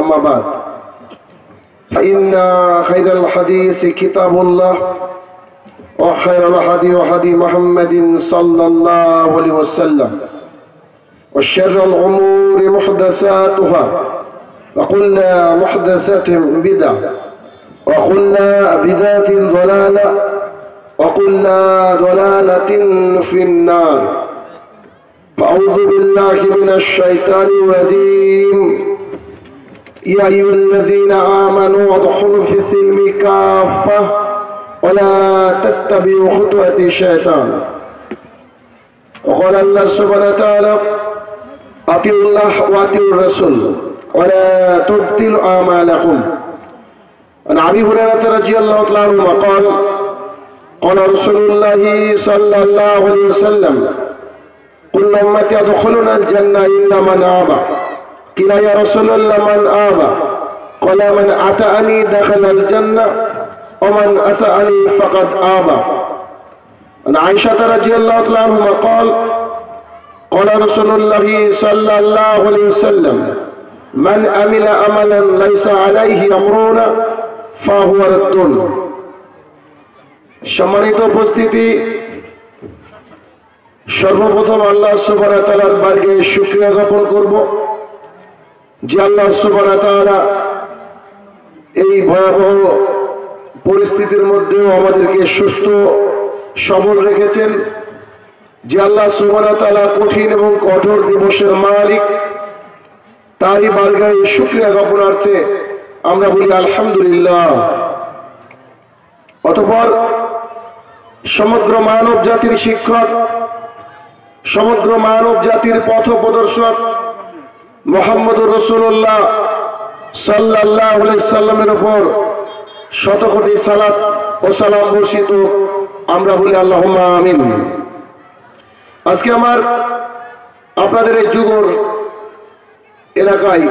أما بعد فإن خير الحديث كتاب الله وخير الهدي هدي محمد صلى الله عليه وسلم وشر الأمور محدثاتها وكل محدثة بدعة وكل بدعة ضلالة وكل ضلالة في النار. فأعوذ بالله من الشيطان الرجيم. يا أيها الذين آمنوا ادخلوا في السلم كافة ولا تتبعوا خطوات الشيطان. وقال الله سبحانه وتعالى أطيعوا الله وأطيعوا الرسول ولا تبطلوا أعمالكم. عن أبي هريرة رضي الله تعالى عنه قال قال رسول الله صلى الله عليه وسلم كل أمتي يدخلون الجنة إلا من آبى. قيل يا رسول الله من آبى؟ قال من أطاعني دخل الجنة ومن أساءني فقد آبى. عن عائشة رضي الله تعالى عنها قال قال رسول الله صلى الله عليه وسلم من عمل عملا ليس عليه أمرنا فهو رد. সম্মানিত উপস্থিতি, সর্বপ্রথম আল্লাহ সুবহানাহু ওয়া তাআলার বারগে শুকরিয়া জ্ঞাপন করব যে আল্লাহ সুবহানাহু ওয়া তাআলা এই ভয়াবহ পরিস্থিতির মধ্যেও আমাদেরকে সুস্থ সবল রেখেছেন। যে আল্লাহ সুবহানাহু ওয়া তাআলা কঠিন এবং কঠোর দিবসের মালিক, তারই বারগায় শুকরিয়া জ্ঞাপনার্থে আমরা বলি আলহামদুলিল্লাহ। অতঃপর সমগ্র মানব জাতির শিক্ষক, সমগ্র মানব জাতির পথ প্রদর্শক মুহাম্মদুর রাসূলুল্লাহ সাল্লাল্লাহু আলাইহি সাল্লামের উপর শত কোটি সালাত ও সালাম বর্ষিত আমরা বলি আল্লাহুম্মা আমিন। আজকে আমার আপনাদের এই যুগর এলাকায়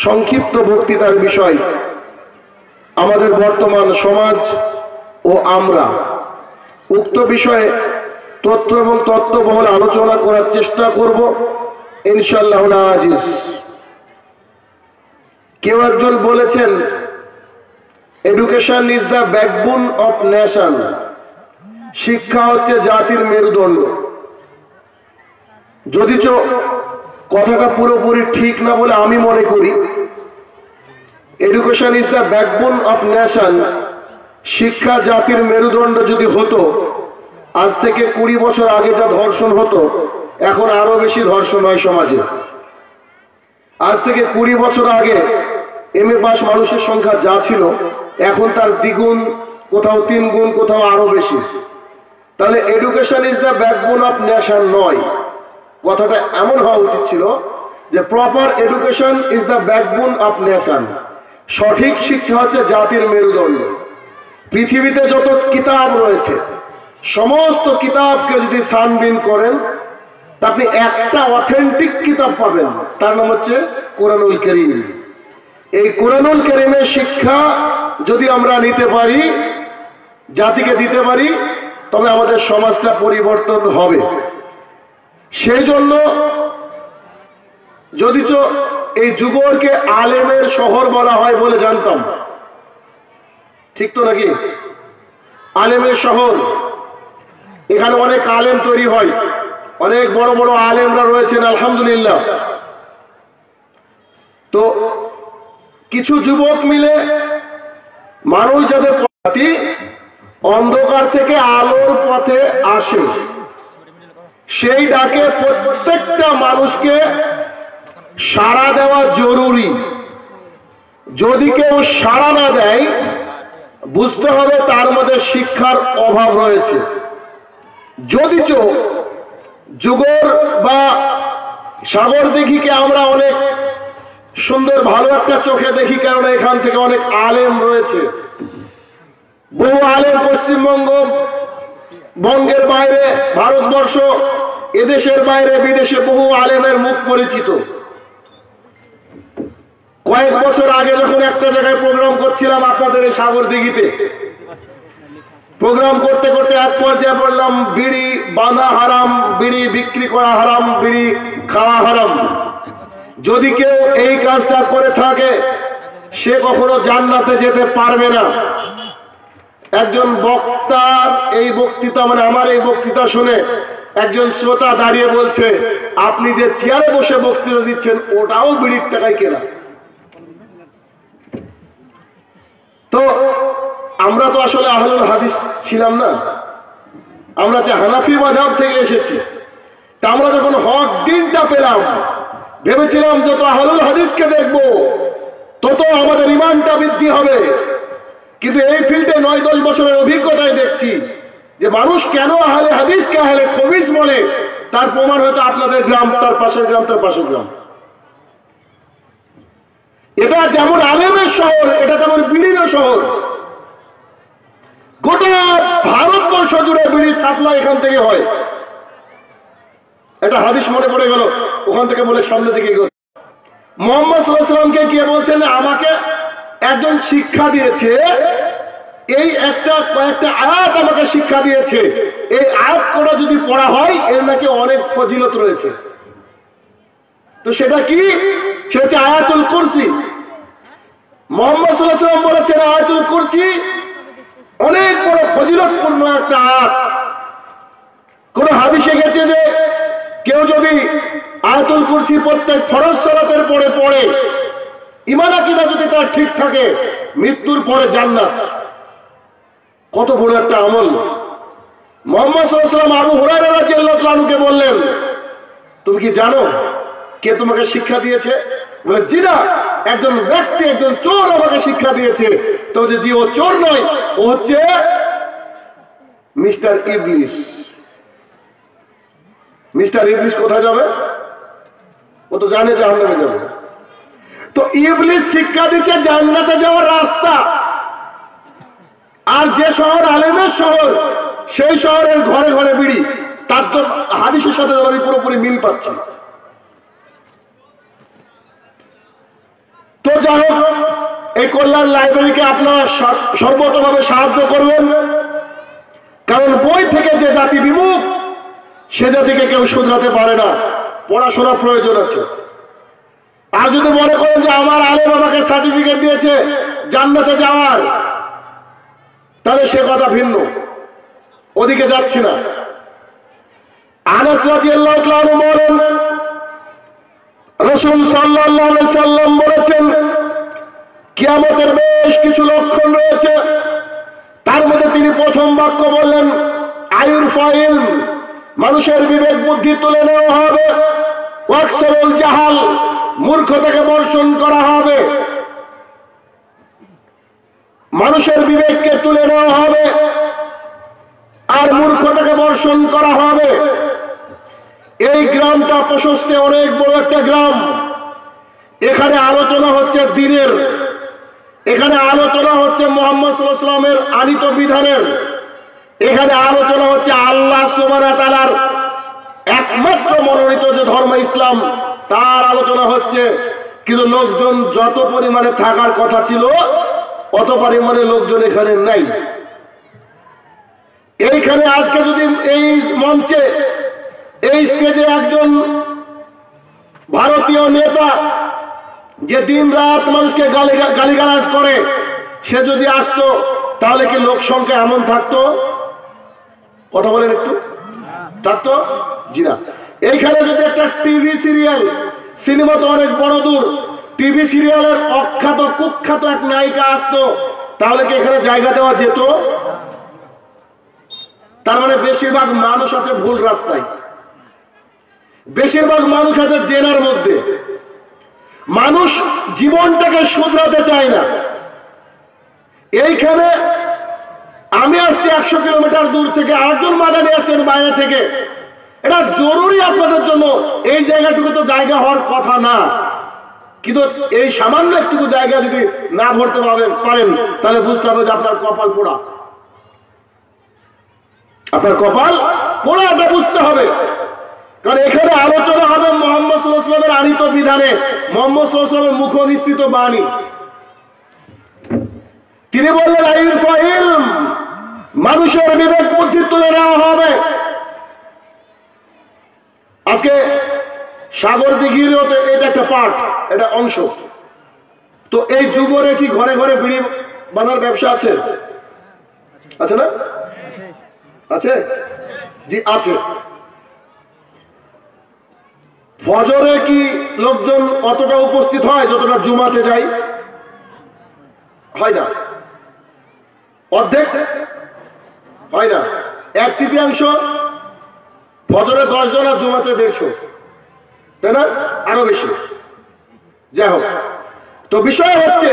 সংক্ষিপ্ত বক্তৃতার বিষয় আমাদের বর্তমান সমাজ ও আমরা, উক্ত বিষয়ে তথ্য এবং তত্ত্ববহুল আলোচনা করার চেষ্টা করব ইনশাআল্লাহ আজিজ। কেউ একজন বলেছেন education is the backbone of nation, শিক্ষা হচ্ছে জাতির মেরুদণ্ড। যদিচ কথাটা পুরোপুরি ঠিক না বলে আমি মনে করি। Education is the backbone of nation, শিক্ষা জাতির মেরুদণ্ড যদি হতো, আজ থেকে 20 বছর আগে যা ধর্ষণ হতো এখন আরো বেশি ধর্ষণ হয় সমাজে। আজ থেকে 20 বছর আগে এমএ পাস মানুষের সংখ্যা যা ছিল এখন তার দ্বিগুণ, কোথাও 3 গুণ, কোথাও আরো বেশি। তাহলে education is the backbone of nation নয়, কথাটা এমন হওয়া উচিত ছিল যে proper education is the backbone of nation, সঠিক শিক্ষা হচ্ছে জাতির মেরুদণ্ড। পৃথিবীতে যত কিতাব রয়েছে সমস্ত কিতাবকে যদি ছানবিন করেন আপনি একটা অথেন্টিক কিতাব পাবেন, তার নাম হচ্ছে কোরআনুল কারীম। এই কোরআনুল কারীমের শিক্ষা যদি আমরা নিতে পারি, জাতিকে দিতে পারি, তবে আমাদের সমাজটা পরিবর্তন হবে। সেই জন্য যদিচ এই যুগকে আলেমের শহর বলা হয় বলে জানতাম, ঠিক তো নাকি? আলেমের শহর, এখানে অনেক আলেম তৈরি হয়, অনেক বড় বড় আলেমরা রয়েছেন আলহামদুলিল্লাহ। তো কিছু যুবক মিলে মানুষ যাদের অন্ধকার থেকে আলোর পথে আসে, সেই ডাকে প্রত্যেকটা মানুষকে সাড়া দেওয়া জরুরি। যদি কেউ সাড়া না দেয় বুঝতে হবে তার মধ্যে শিক্ষার অভাব রয়েছে। যদিচ যুগর বা সাগর দিঘিকে আমরা অনেক সুন্দর ভালো একটা চোখে দেখি, কারণ এখান থেকে অনেক আলেম রয়েছে, বহু আলেম পশ্চিমবঙ্গ, বঙ্গের বাইরে, ভারতবর্ষ, এদেশের বাইরে, বিদেশে বহু আলেমের মুখ পরিচিত। কয়েক বছর আগে যখন একটা জায়গায় প্রোগ্রাম করছিলাম আপনাদের এই সাগর দিঘিতে, প্রোগ্রাম করতে করতে এক পর্যায়ে বললাম বিড়ি বাঁধা হারাম, বিড়ি বিক্রি করা হারাম, বিড়ি খাওয়া হারাম। যদি কেউ এই কাজটা করে থাকে সে কখনো জান্নাতে যেতে পারবে না। একজন বক্তার এই বক্তৃতা, মানে আমার এই বক্তৃতা শুনে একজন শ্রোতা দাঁড়িয়ে বলছে, আপনি যে চেয়ারে বসে বক্তৃতা দিচ্ছেন ওটাও বিড়ির টাকায় কেনা। তো আমরা তো আসলে আহলুল হাদিস ছিলাম না, আমরা যে হানাফি মাযহাব থেকে এসেছি। তা আমরা যখন হক দিনটা পেলাম ভেবেছিলাম যত আহলুল হাদিসকে দেখবো তত আমাদের ঈমানটা বৃদ্ধি হবে। কিন্তু এই ফিল্ডে 9-10 বছরের অভিজ্ঞতায় দেখছি যে মানুষ কেন আহলে হাদিসকে আহলে খবিস বলে, তার প্রমাণ হয়তো আপনাদের গ্রাম, তার পাশের গ্রাম, তার পাশের গ্রাম। এটা যেমন আলেমের শহর, এটা যেমন বিড়ির শহর। গোটা ভারতবর্ষ জুড়ে বিড়ির সাপ্লাই এখান থেকে হয়। এটা হাদিস মনে পড়ে গেল, ওখান থেকে বলে সামনে থেকে এগোচ্ছে। মুহাম্মদ সাল্লাল্লাহু আলাইহি ওয়াসাল্লামকে গিয়ে বলছেন আমাকে একজন শিক্ষা দিয়েছে, এই কয়েকটা আয়াত আমাকে শিক্ষা দিয়েছে, এই আয়াত কোটা যদি পড়া হয় এর নাকি অনেক ফজিলত রয়েছে। তো সেটা কি? সেটা হচ্ছে আয়াতুল কুরসি। মুহাম্মদ সাল্লাল্লাহু আলাইহি ওয়াসাল্লাম বলেছেন আয়াতুল কুরসি অনেক বড় ফজিলতপূর্ণ একটা আয়াত। কোন হাদিসে গেছে যে কেউ যদি আয়াতুল কুরসি প্রত্যেক ফরজ সালাতের পরে পড়ে, ঈমান আকীদা যদি তার ঠিক থাকে, মৃত্যুর পরে জান্নাত। কত বড় একটা আমল। মুহাম্মদ সাল্লাল্লাহু আলাইহি ওয়াসাল্লাম আবু হুরায়রা রাদিয়াল্লাহু আনহুকে বললেন, তুমি কি জানো কে তোমাকে শিক্ষা দিয়েছে? বলে জি না, একজন ব্যক্তি, একজন চোর আমাকে শিক্ষা দিয়েছে। তো যে জি, ও চোর নয়, ও হচ্ছে মিস্টার ইবলিস। মিস্টার ইবলিস কোথায় যাবে? ও তো জানে জাহান্নামে যাবে। তো ইবলিস শিক্ষা দিচ্ছে জান্নাতে যাওয়ার রাস্তা। আর যে শহর আলেমের শহর, সেই শহরের ঘরে ঘরে বিড়ি। তার তো হাদিসের সাথে আমি পুরোপুরি মিল পাচ্ছি। তো যাই হোক, এই কল্যাণ লাইব্রেরিকে আপনারা সর্বতভাবে সাহায্য করবেন, কারণ বই থেকে যে জাতি বিমুখ সে জাতিকে কেউ শুধরাতে পারে না। পড়াশোনার প্রয়োজন আছে। আর যদি মনে করেন যে আমার আলেম আমাকে সার্টিফিকেট দিয়েছে জান্নাতে যাওয়ার, তাহলে সে কথা ভিন্ন, ওদিকে যাচ্ছি না। আনাস রাদিয়াল্লাহু আনহু বলেন, রাসূল সাল্লাল্লাহু আলাইহি সাল্লাম বলেছেন কিয়ামতের বেশ কিছু লক্ষণ রয়েছে। তার মধ্যে তিনি প্রথম বাক্য বললেন আয়ুর ফাইল, মানুষের বিবেক বুদ্ধি তুলে নেওয়া হবে। ওয়াকসরুল জাহাল, মূর্খতাকে বর্জন করা হবে। মানুষের বিবেককে তুলে নেওয়া হবে আর মূর্খতাকে বর্জন করা হবে। এই গ্রামটা প্রশস্তে অনেক বড় একটা গ্রাম। এখানে আলোচনা হচ্ছে দ্বীনের, এখানে আলোচনা হচ্ছে মুহাম্মদ সাল্লাল্লাহু আলাইহি ওয়াসাল্লামের আনিত বিধানের, এখানে আলোচনা হচ্ছে আল্লাহ সুবহানাহু ওয়া তাআলার একমাত্র মনোনীত যে ধর্ম ইসলাম, তার আলোচনা হচ্ছে। কিন্তু লোকজন যত পরিমাণে থাকার কথা ছিল অত পরিমাণে লোকজন এখানে নাই। এইখানে আজকে যদি এই মঞ্চে, এই স্টেজে একজন ভারতীয় নেতা যে দিন রাত মানুষকে গালিগালাজ করে, সে যদি আসতো তাহলে কি লোক সংখ্যা এমন থাকতো? কথা বলেন একটু, থাকতো? জি না। এইখানে যদি একটা টিভি সিরিয়াল, সিনেমা তো অনেক বড় দূর, টিভি সিরিয়ালের অখ্যাত কুখ্যাত এক নায়িকা আসতো, তাহলে কি এখানে জায়গা দেওয়া যেত? তার মানে বেশিরভাগ মানুষ আছে ভুল রাস্তায়, বেশিরভাগ মানুষ আছে জেনার মধ্যে। মানুষ জীবনটাকে শুধরাতে চায় না। এইখানে আমি আসছি 100 কিলোমিটার দূর থেকে, আরেকজন মাদানি আসছেন বাইরে থেকে। এটা জরুরি আপনাদের জন্য। এই জায়গাটুকু তো জায়গা হওয়ার কথা না, কিন্তু এই সামান্য একটুকু জায়গা যদি না ভরতে পারেন তাহলে বুঝতে হবে যে আপনার কপাল পোড়া। আপনার কপাল পোড়া, এটা বুঝতে হবে। কারণ এখানে আলোচনা হবে মুহাম্মদ সাল্লাল্লাহু আলাইহি ওয়াসাল্লামের আনিত বিধানে, মুহাম্মদ সাল্লাল্লাহু আলাইহি ওয়াসাল্লামের মুখ নিঃসৃত বাণী। তিনি বললেন আইল ফাইল, মানুষের বিবেক বুদ্ধি তুলে নেওয়া হবে। আজকে সাগর দিঘিরও তো এটা একটা পার্ট, এটা অংশ। তো এই যুবরে কি ঘরে ঘরে বিড়ি বাঁধার ব্যবসা আছে? আছে না? আছে, জি আছে। ফজরে কি লোকজন অতটা উপস্থিত হয় যতটা জুমাতে যায়? হয় না। অর্ধেক হয় না, 1/3। ফজরে 10 জন আর জুমাতে 150, তাই না? আরো বেশি। যাই হোক, তো বিষয় হচ্ছে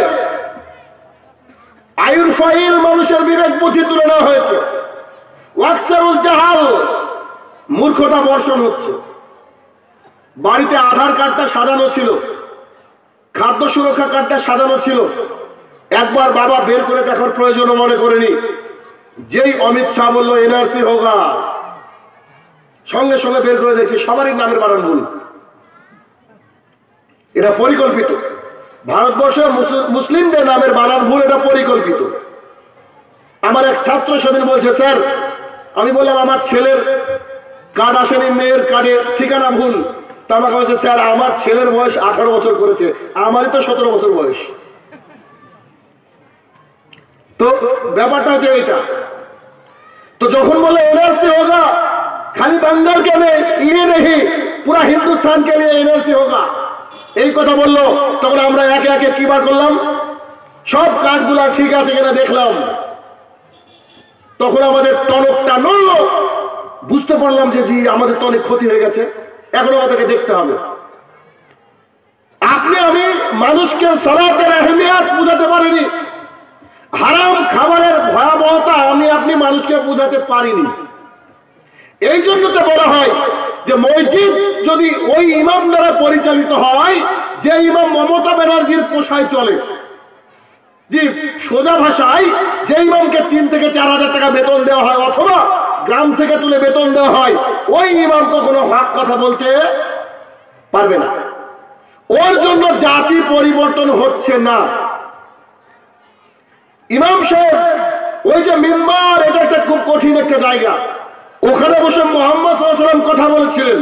আয়ুর ফাইল মানুষের বিবেক বুদ্ধি তুলে নেওয়া হয়েছে। ওয়াকসারুল জাহাল, মূর্খতা বর্ষণ হচ্ছে। বাড়িতে আধার কার্ডটা সাজানো ছিল, খাদ্য সুরক্ষা কার্ডটা সাজানো ছিল, একবার বাবা বের করে দেখার প্রয়োজন মনে করেনি। যেই অমিত শাহ বললো এনআরসি হোগা, সঙ্গে সঙ্গে বের করে দেখছি সবারই নামের বানান ভুল। এটা পরিকল্পিত। ভারতবর্ষে মুসলিমদের নামের বানান ভুল, এটা পরিকল্পিত। আমার এক ছাত্র সেদিন বলছে, স্যার, আমি বললাম আমার ছেলের কার্ড আসেনি, মেয়ের কার্ডের ঠিকানা ভুল। তা আমাকে বলছে, স্যার আমার ছেলের বয়স 18 বছর করেছে, আমারই তো 17 বছর বয়স। তো ব্যাপারটা হচ্ছে এইটা। তো যখন বলে एनआरसी होगा, खाली बंगाल के लिए ये नहीं, पूरा हिंदुस्तान के लिए एनआरसी होगा, এই কথা বললো। তখন আমরা একে একে কি বার করলাম, সব কাজগুলা ঠিক আছে কিনা দেখলাম। তখন আমাদের টনকটা নড়ল, বুঝতে পারলাম যে জি আমাদের তো অনেক ক্ষতি হয়ে গেছে, এখন আমাদেরকে দেখতে হবে। আপনি আমি মানুষকে সালাতের আহমিয়াত বুঝাতে পারিনি, হারাম খাবারের ভয়াবহতা আপনি মানুষকে বুঝাতে পারিনি। এই জন্য তো বলা হয় যে মসজিদ যদি ওই ইমাম দ্বারা পরিচালিত হয় যে ইমাম মমতা ব্যানার্জির পোষায় চলে, জি সোজা ভাষায় যে ইমামকে 3 থেকে 4 হাজার টাকা বেতন দেওয়া হয় অথবা গ্রাম থেকে তুলে বেতন দেওয়া হয়, ওই ইমাম কখনো হক কথা বলতে পারবে না। ওর জন্য জাতি পরিবর্তন হচ্ছে না। ইমাম সাহেব ওই যে মিম্বার, এটা একটা খুব কঠিন একটা জায়গা, ওখানে বসে মুহাম্মদ সাল্লাল্লাহু আলাইহি ওয়াসাল্লাম কথা বলেছিলেন।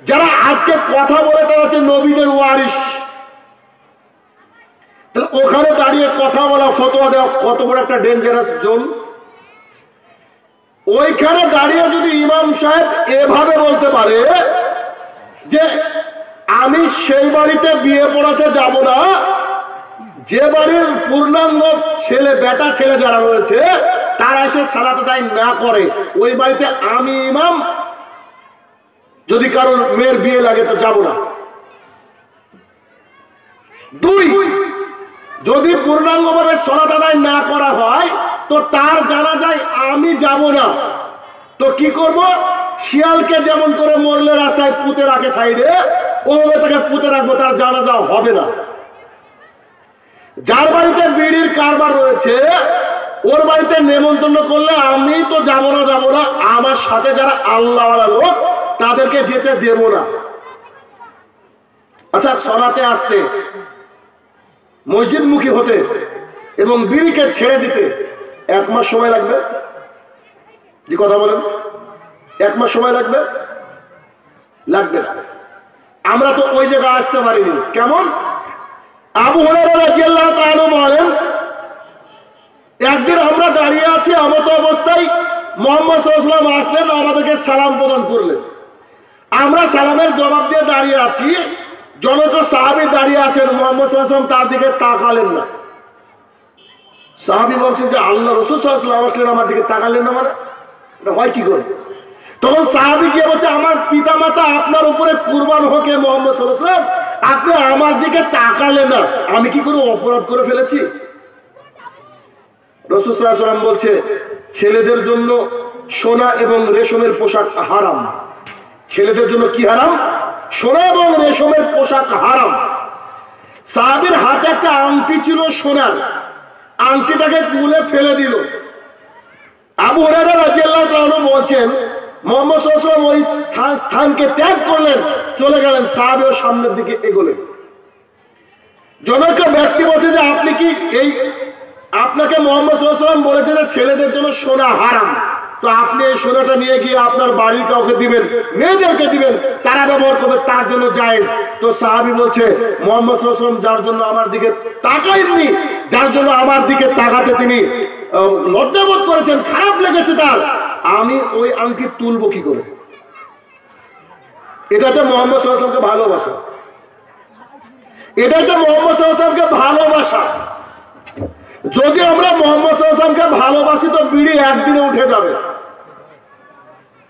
যারা আজকে কথা বলে তারা হচ্ছে নবীদের ওয়ারিস। তাহলে ওখানে দাঁড়িয়ে কথা বলা, ফতোয়া দেওয়া কত বড় একটা ডেঞ্জারাস জোন। ওইখানে দাঁড়িয়ে যদি ইমাম সাহেব এভাবে বলতে পারে যে আমি সেই বাড়িতে বিয়ে পড়াতে যাব না যে বাড়ির পূর্ণাঙ্গ ছেলে বেটা ছেলে যারা রয়েছে তারা এসে সালাত আদায় না করে, ওই বাড়িতে আমি ইমাম যদি কারোর মেয়ের বিয়ে লাগে তো যাব না। 2, যদি পূর্ণাঙ্গভাবে সালাত আদায় না করা হয় তো তার জানাজায় আমি যাব না। তো কি করব, শিয়ালকে যেমন করে মরলে রাস্তায় পুঁতে রাখে সাইডে, ওভাবে তাকে পুঁতে রাখবো, তার জানাজা হবে না। যার বাড়িতে বিড়ির কারবার রয়েছে ওর বাড়িতে নেমন্তন্ন করলে আমি তো যাব না, আমার সাথে যারা আল্লাহওয়ালা লোক তাদেরকে যেতে দেব না। আচ্ছা, সলাতে আসতে, মসজিদমুখী হতে এবং বিড়িকে ছেড়ে দিতে 1 মাস সময় লাগবে? যে কথা বলেন, 1 মাস সময় লাগবে? লাগবে না। আমরা তো ওই জায়গায় আসতে পারিনি। কেমন? আবু হুরায়রা রাদিয়াল্লাহু তাআলা বলেন, একদিন আমরা দাঁড়িয়ে আছি এমত অবস্থায় মুহাম্মদ সাল্লাল্লাহু আলাইহি ওয়াসাল্লাম আসলেন, আমাদেরকে সালাম প্রদান করলেন। আমরা সালামের জবাব দিয়ে দাঁড়িয়ে আছি, জনক সাহাবী দাঁড়িয়ে আছেন, মুহাম্মদ সাল্লাল্লাহু আলাইহি ওয়াসাল্লাম তার দিকে তাকালেন না। সাহাবী বলছে যে আল্লাহ রাসূল সাল্লাল্লাহু আলাইহি ওয়াসাল্লাম আসলেন, আমার দিকে তাকালেন না, মানে এটা হয় কি করে? তখন সাহাবী গিয়ে বলছে, আমার পিতামাতা আপনার উপরে কুরবান হোক হে মুহাম্মদ সাল্লাল্লাহু আলাইহি ওয়াসাল্লাম, আপনি আমার দিকে তাকালেন না, আমি কি কোনো অপরাধ করে ফেলেছি? রাসূল সাল্লাল্লাহু আলাইহি ওয়াসাল্লাম বলছে, ছেলেদের জন্য সোনা এবং রেশমের পোশাক হারাম। ছেলেদের জন্য কি হারাম? সোনা এবং রেশমের পোশাক হারাম। সাহাবীর হাতে একটা আংটি ছিল সোনার, আংটিটাকে তুলে ফেলে দিল। আবু হুরায়রা রাদিয়াল্লাহু তাআলা বলছেন, মুহাম্মদ সাল্লাল্লাহু আলাইহি ওয়াসাল্লাম ওই স্থানকে ত্যাগ করলেন, চলে গেলেন, সাহাবীও সামনের দিকে এগোলেন। জনক ব্যক্তি বলছে যে আপনি কি এই আপনাকে মুহাম্মদ সাল্লাল্লাহু আলাইহি ওয়াসাল্লাম বলেছে যে ছেলেদের জন্য সোনা হারাম, তো আপনি এই সোনাটা নিয়ে গিয়ে আপনার বাড়ির কাউকে দিবেন, মেয়েদেরকে দিবেন, তারা ব্যবহার করবে, তার জন্য জায়েজ। তো সাহাবী বলছে মুহাম্মদ সাল্লাল্লাহু আলাইহি ওয়াসাল্লাম যার জন্য আমার দিকে তাকাইননি, যার জন্য আমার দিকে তাকাতে তিনি লজ্জাবোধ করেছেন, খারাপ লেগেছে তার, আমি ওই আংটি তুলবো কি করে? এটা হচ্ছে মুহাম্মদ সাল্লাল্লাহু আলাইহি ওয়াসাল্লামকে ভালোবাসা। এটা হচ্ছে মুহাম্মদ সাল্লাল্লাহু আলাইহি ওয়াসাল্লামকে ভালোবাসা। যদি আমরা মুহাম্মদ সাল্লাল্লাহু আলাইহি ওয়াসাল্লামকে ভালোবাসি তো বিড়ি একদিনে উঠে যাবে।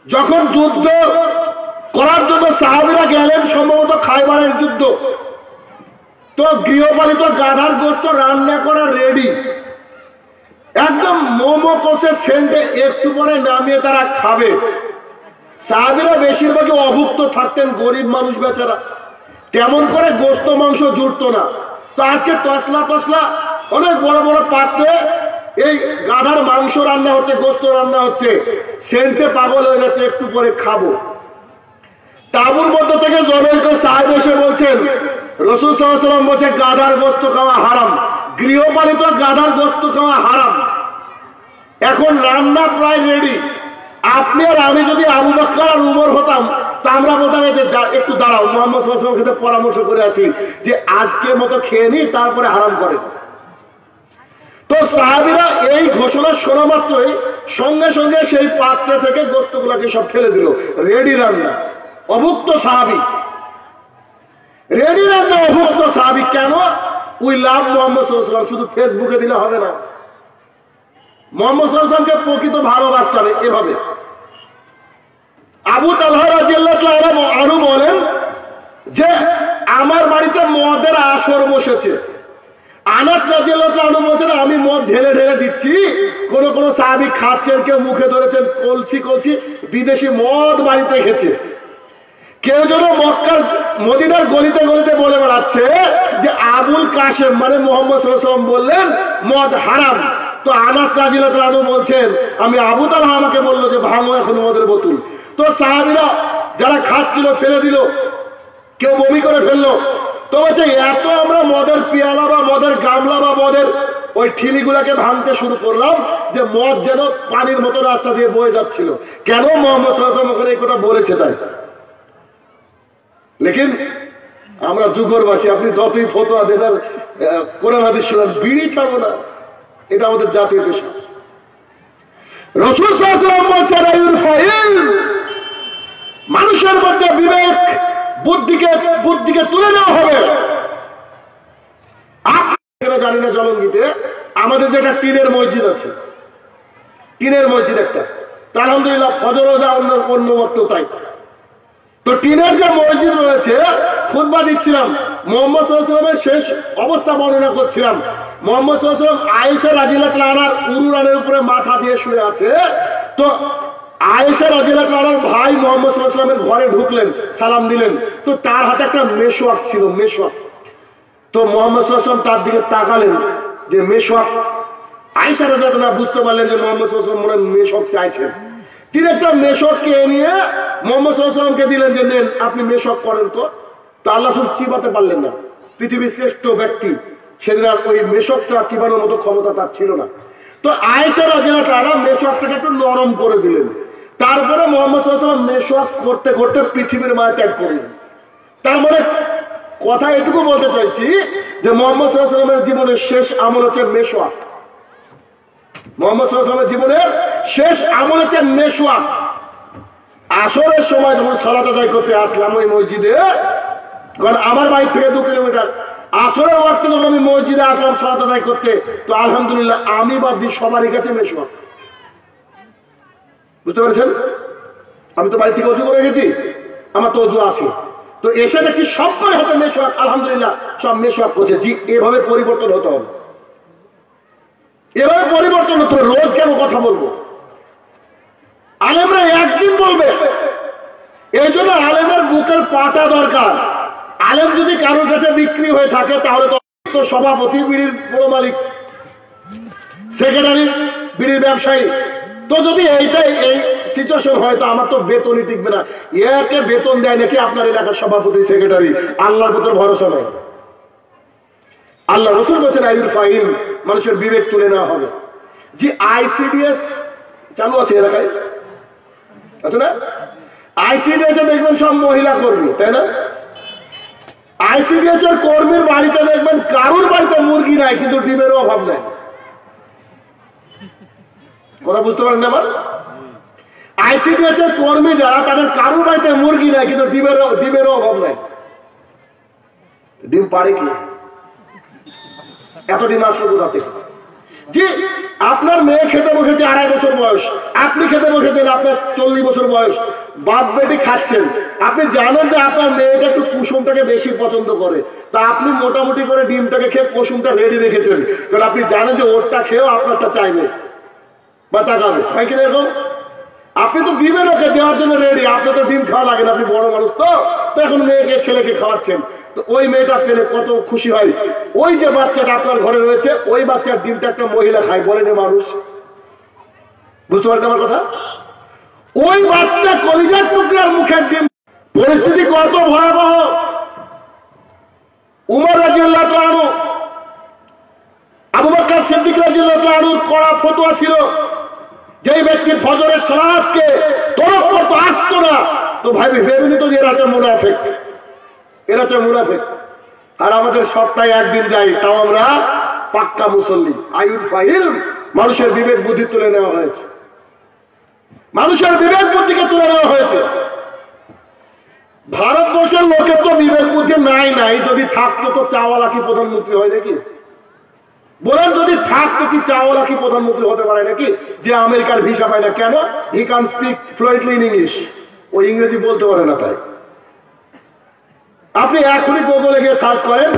যখন যুদ্ধ করার জন্য সাহাবীরা গেলেন, সম্ভবত খায়বারের যুদ্ধ, তো গৃহপালিত গাধার গোশত রান্না করা রেডি, একদম মোমো কষে সেন্টে একটু পরে নামিয়ে তারা খাবে। সাহাবীরা বেশিরভাগই অভুক্ত থাকতেন, গরিব মানুষ বেচারা, তেমন করে গোশত মাংস জুটতো না। তো আজকে তসলা তসলা অনেক বড় বড় পাত্রে এই গাধার মাংস রান্না হচ্ছে, গোশত রান্না হচ্ছে, সেন্টে পাগল হয়ে যাচ্ছে, একটু পরে খাবো। তাঁবুর মধ্যে থেকে জনৈক সাহেব এসে বলছেন, রাসূল সাল্লাল্লাহু আলাইহি ওয়াসাল্লাম বলছে গাধার গোশত খাওয়া হারাম, গৃহপালিত গাধার গোশত খাওয়া হারাম। এখন রান্না প্রায় রেডি, আপনি আর আমি যদি আবু বকর আর উমর হতাম তা আমরা বলতাম যে একটু দাঁড়াও, মুহাম্মদ সাল্লাল্লাহু আলাইহি ওয়াসাল্লামের সাথে পরামর্শ করে আসি যে আজকের মতো খেয়ে নি, তারপরে হারাম করে। তো সাহাবীরা এই ঘোষণা শোনা মাত্রই সঙ্গে সঙ্গে সেই পাত্র থেকে গোশতগুলোকে সব ফেলে দিল। রেডি রান্না, অভুক্ত সাহাবী, রেডি রান্না, অভুক্ত সাহাবী। কেন? উই লাভ মুহাম্মদ সাল্লাল্লাহু আলাইহি ওয়াসাল্লাম। শুধু ফেসবুকে দিলে হবে না, মুহাম্মদ সাল্লাল্লাহু আলাইহি ওয়াসাল্লামকে প্রকৃত ভালোবাসতে হবে। এভাবে আবু তালহা রাদিয়াল্লাহু আনহু বলেন যে আমার বাড়িতে মদের আসর বসেছে। আনাস রাদিয়াল্লাহু আনহু বলেন আমি মদ ঢেলে ঢেলে দিচ্ছি, কোন কোন সাহাবী খাচ্ছেন, কেউ মুখে ধরেছেন কলসি কলসি বিদেশি মদ বাড়িতে খেছে। কেউ যেন মক্কার মদিনার গলিতে গলিতে বলে বেড়াচ্ছে যে আবুল কাসেম মানে মুহাম্মদ সাল্লাল্লাহু আলাইহি ওয়াসাল্লাম বললেন মদ হারাম। তো আনাস রাদিয়াল্লাহু আনহু বলছেন আমি আবু তালহা আমাকে বললো যে ভাঙো এখন মদের বোতল। তো সাহাবীরা যারা খাচ্ছিল ফেলে দিল, কেউ বমি করে ফেললো। তো বলছে এত আমরা মদের পেয়ালা বা মদের গামলা বা মদের ওই ঠিলিগুলাকে ভাঙতে শুরু করলাম যে মদ যেন পানির মতো রাস্তা দিয়ে বয়ে যাচ্ছিল। কেন? মুহাম্মদ সাল্লাল্লাহু আলাইহি ওয়াসাল্লাম এই কথা বলেছে তাই। লেকিন আমরা যুগরবাসী, আপনি যতই ফতোয়া দেন আর কোরআন হাদিস শোনান, বিড়ি ছাড়বো না, এটা আমাদের জাতীয় পেশা। রাসূল সাল্লাল্লাহু আলাইহি ওয়াসাল্লাম বলছেন আইয়ুল মানুষের মধ্যে বিবেক বুদ্ধিকে তুলে নেওয়া হবে। আপনারা জানি না জলঙ্গিতে আমাদের যে একটা টিনের মসজিদ আছে, টিনের মসজিদ একটা, আলহামদুলিল্লাহ ফজর রোজা অন্য ওয়াক্ত তাই। তো টিনের যে মসজিদ রয়েছে, খুতবা দিচ্ছিলাম, মুহাম্মদ সাল্লাল্লাহু আলাইহি ওয়াসাল্লামের শেষ অবস্থা বর্ণনা করছিলাম। মুহাম্মদ সাল্লাল্লাহু আলাইহি ওয়াসাল্লাম আয়েশা রাদিয়াল্লাহু আনহার উরুরানের উপরে মাথা দিয়ে শুয়ে আছে। তো আয়েশা রাদিয়াল্লাহু আনহার ভাই মুহাম্মদ সাল্লাল্লাহু আলাইহি ওয়াসাল্লামের ঘরে ঢুকলেন, সালাম দিলেন। তো তার হাতে একটা মেশওয়াক ছিল, মেশওয়াক। তো মুহাম্মদ সাল্লাল্লাহু আলাইহি ওয়াসাল্লাম তার দিকে তাকালেন যে মেশওয়াক। আয়েশা রাদিয়াল্লাহু আনহা বুঝতে পারলেন যে মুহাম্মদ সাল্লাল্লাহু আলাইহি ওয়াসাল্লাম মনে মেশওয়াক চাইছেন। তিনি একটা মেশওয়াককে নিয়ে মুহাম্মদ সাল্লাল্লাহু আলাইহি ওয়াসাল্লামকে দিলেন যে নেন আপনি মেশওয়াক করেন। তো আল্লাহ রাসূল চিবাতে পারলেন না, পৃথিবীর শ্রেষ্ঠ ব্যক্তি, সেদিন আর ওই মেশওয়াকটা চিবানোর মতো ক্ষমতা তার ছিল না। তো আয়েশা রাদিয়াল্লাহু আনহা মেশওয়াকটাকে একটু নরম করে দিলেন। তারপরে মুহাম্মদ সাল্লাল্লাহু আলাইহি ওয়াসাল্লাম মেশওয়াক করতে করতে পৃথিবীর মায়া ত্যাগ করলেন। তার মানে কথা এটুকু বলতে চাইছি যে মুহাম্মদ সাল্লাল্লাহু আলাইহি ওয়াসাল্লামের জীবনের শেষ আমল হচ্ছে মেশওয়াক। মুহাম্মদ সাল্লাল্লাহু আলাইহি ওয়াসাল্লামের জীবনের শেষ আমল হচ্ছে মেশওয়াক। আসরের সময় যখন সালাত আদায় করতে আসলাম ওই মসজিদে, কারণ আমার বাড়ি থেকে 2 কিলোমিটার, আসরের ওয়াক্তে যখন আমি মসজিদে আসলাম সালাত আদায় করতে, তো আলহামদুলিল্লাহ আমি বাদ দিয়ে সবারই কাছে মেশওয়াক। বুঝতে পেরেছেন? আমি তো বাড়ি থেকে অজু করে গেছি, আমার তো অজু আছে। তো এসে দেখছি সবার হাতে মেশওয়াক, আলহামদুলিল্লাহ সব মেশওয়াক করছে। জি, এভাবে পরিবর্তন হতে হবে, এভাবে পরিবর্তন হতে হবে। রোজ কেন কথা বলবো? আলেমরা একদিন বলবে, এই জন্য আলেমের বুকের পাটা দরকার। আলেম যদি কারোর কাছে বিক্রি হয়ে থাকে তাহলে তো সভাপতি, বিড়ির বড় মালিক, সেক্রেটারি, বিড়ির ব্যবসায়ী। তো যদি এইটাই এই সিচুয়েশন হয় তো আমার তো বেতনই টিকবে না। একে বেতন দেয় নাকি আপনার এলাকার সভাপতি, সেক্রেটারি? আল্লাহর প্রতি ভরসা নয়। আল্লাহ রাসূল বলেছেন আইয়ুল ফাইল, মানুষের বিবেক তুলে নেওয়া হবে। যে আইসিডিএস চালু আছে এলাকায়, আছে না? আইসিডিএস এ দেখবেন সব মহিলা কর্মী, তাই না? আইসিডিএস এর কর্মীর বাড়িতে দেখবেন কারুর বাড়িতে মুরগি নাই, কিন্তু ডিমেরও অভাব নাই। কথা বুঝতে পারেন না? আমার আইসিডিএস এর কর্মী যারা, তাদের কারুর বাড়িতে মুরগি নাই, কিন্তু ডিমেরও অভাব নাই। ডিম পারে কি? এত ডিম আসলো কোথা থেকে? জি, আপনার মেয়ে খেতে বসেছে 2.5 বছর বয়স, আপনি খেতে বসেছেন আপনার 40 বছর বয়স, বাপ বেটি খাচ্ছেন। আপনি জানেন যে আপনার মেয়েটা একটু কুসুমটাকে বেশি পছন্দ করে, তা আপনি মোটামুটি করে ডিমটাকে খেয়ে কুসুমটা রেডি রেখেছেন, কারণ আপনি জানেন যে ওরটা খেয়েও আপনারটা চাইবে বা তাকাবে, হয় কিনা এরকম? আপনি তো দিবেন ওকে, দেওয়ার জন্য রেডি, আপনি তো ডিম খাওয়া লাগে না, আপনি বড় মানুষ তো এখন মেয়েকে ছেলেকে খাওয়াচ্ছেন, তো ওই মেয়েটা পেলে কত খুশি হয়। ওই যে বাচ্চাটা আপনার ঘরে রয়েছে, ওই বাচ্চার ডিমটা একটা মহিলা খায়, বলেন মানুষ। বুঝতে পারেন আমার কথা? ওই বাচ্চা কলিজার টুকরার মুখের ডিম। পরিস্থিতি কত ভয়াবহ। উমর রাদিয়াল্লাহু তাআলা আনহু, আবু বকর সিদ্দিক রাদিয়াল্লাহু তাআলা আনহুর কড়া ফতোয়া ছিল, যেই ব্যক্তি ফজরের সালাতকে তরক করতে আসতো না, তো ভাই ভেবে নিত যে এরা হচ্ছে মুনাফিক, এরা হচ্ছে মুনাফিক। আর আমাদের সপ্তাহে একদিন যাই, তাও আমরা পাক্কা মুসল্লি। আইন ফাইল, মানুষের বিবেক বুদ্ধি তুলে নেওয়া হয়েছে, মানুষের বিবেক বুদ্ধিকে তুলে নেওয়া হয়েছে। ভারতবর্ষের লোকের তো বিবেক বুদ্ধি নাই, যদি থাকতো তো চাওয়ালা কি প্রধানমন্ত্রী হয় নাকি? বলেন, যদি থাকতো কি চাওয়ালা কি প্রধানমন্ত্রী হতে পারে নাকি? যে আমেরিকার ভিসা পায় না কেন? He can speak fluently in English, ও ইংরেজি বলতে পারে না। তাই আপনি এখনই গুগলে গিয়ে সার্চ করেন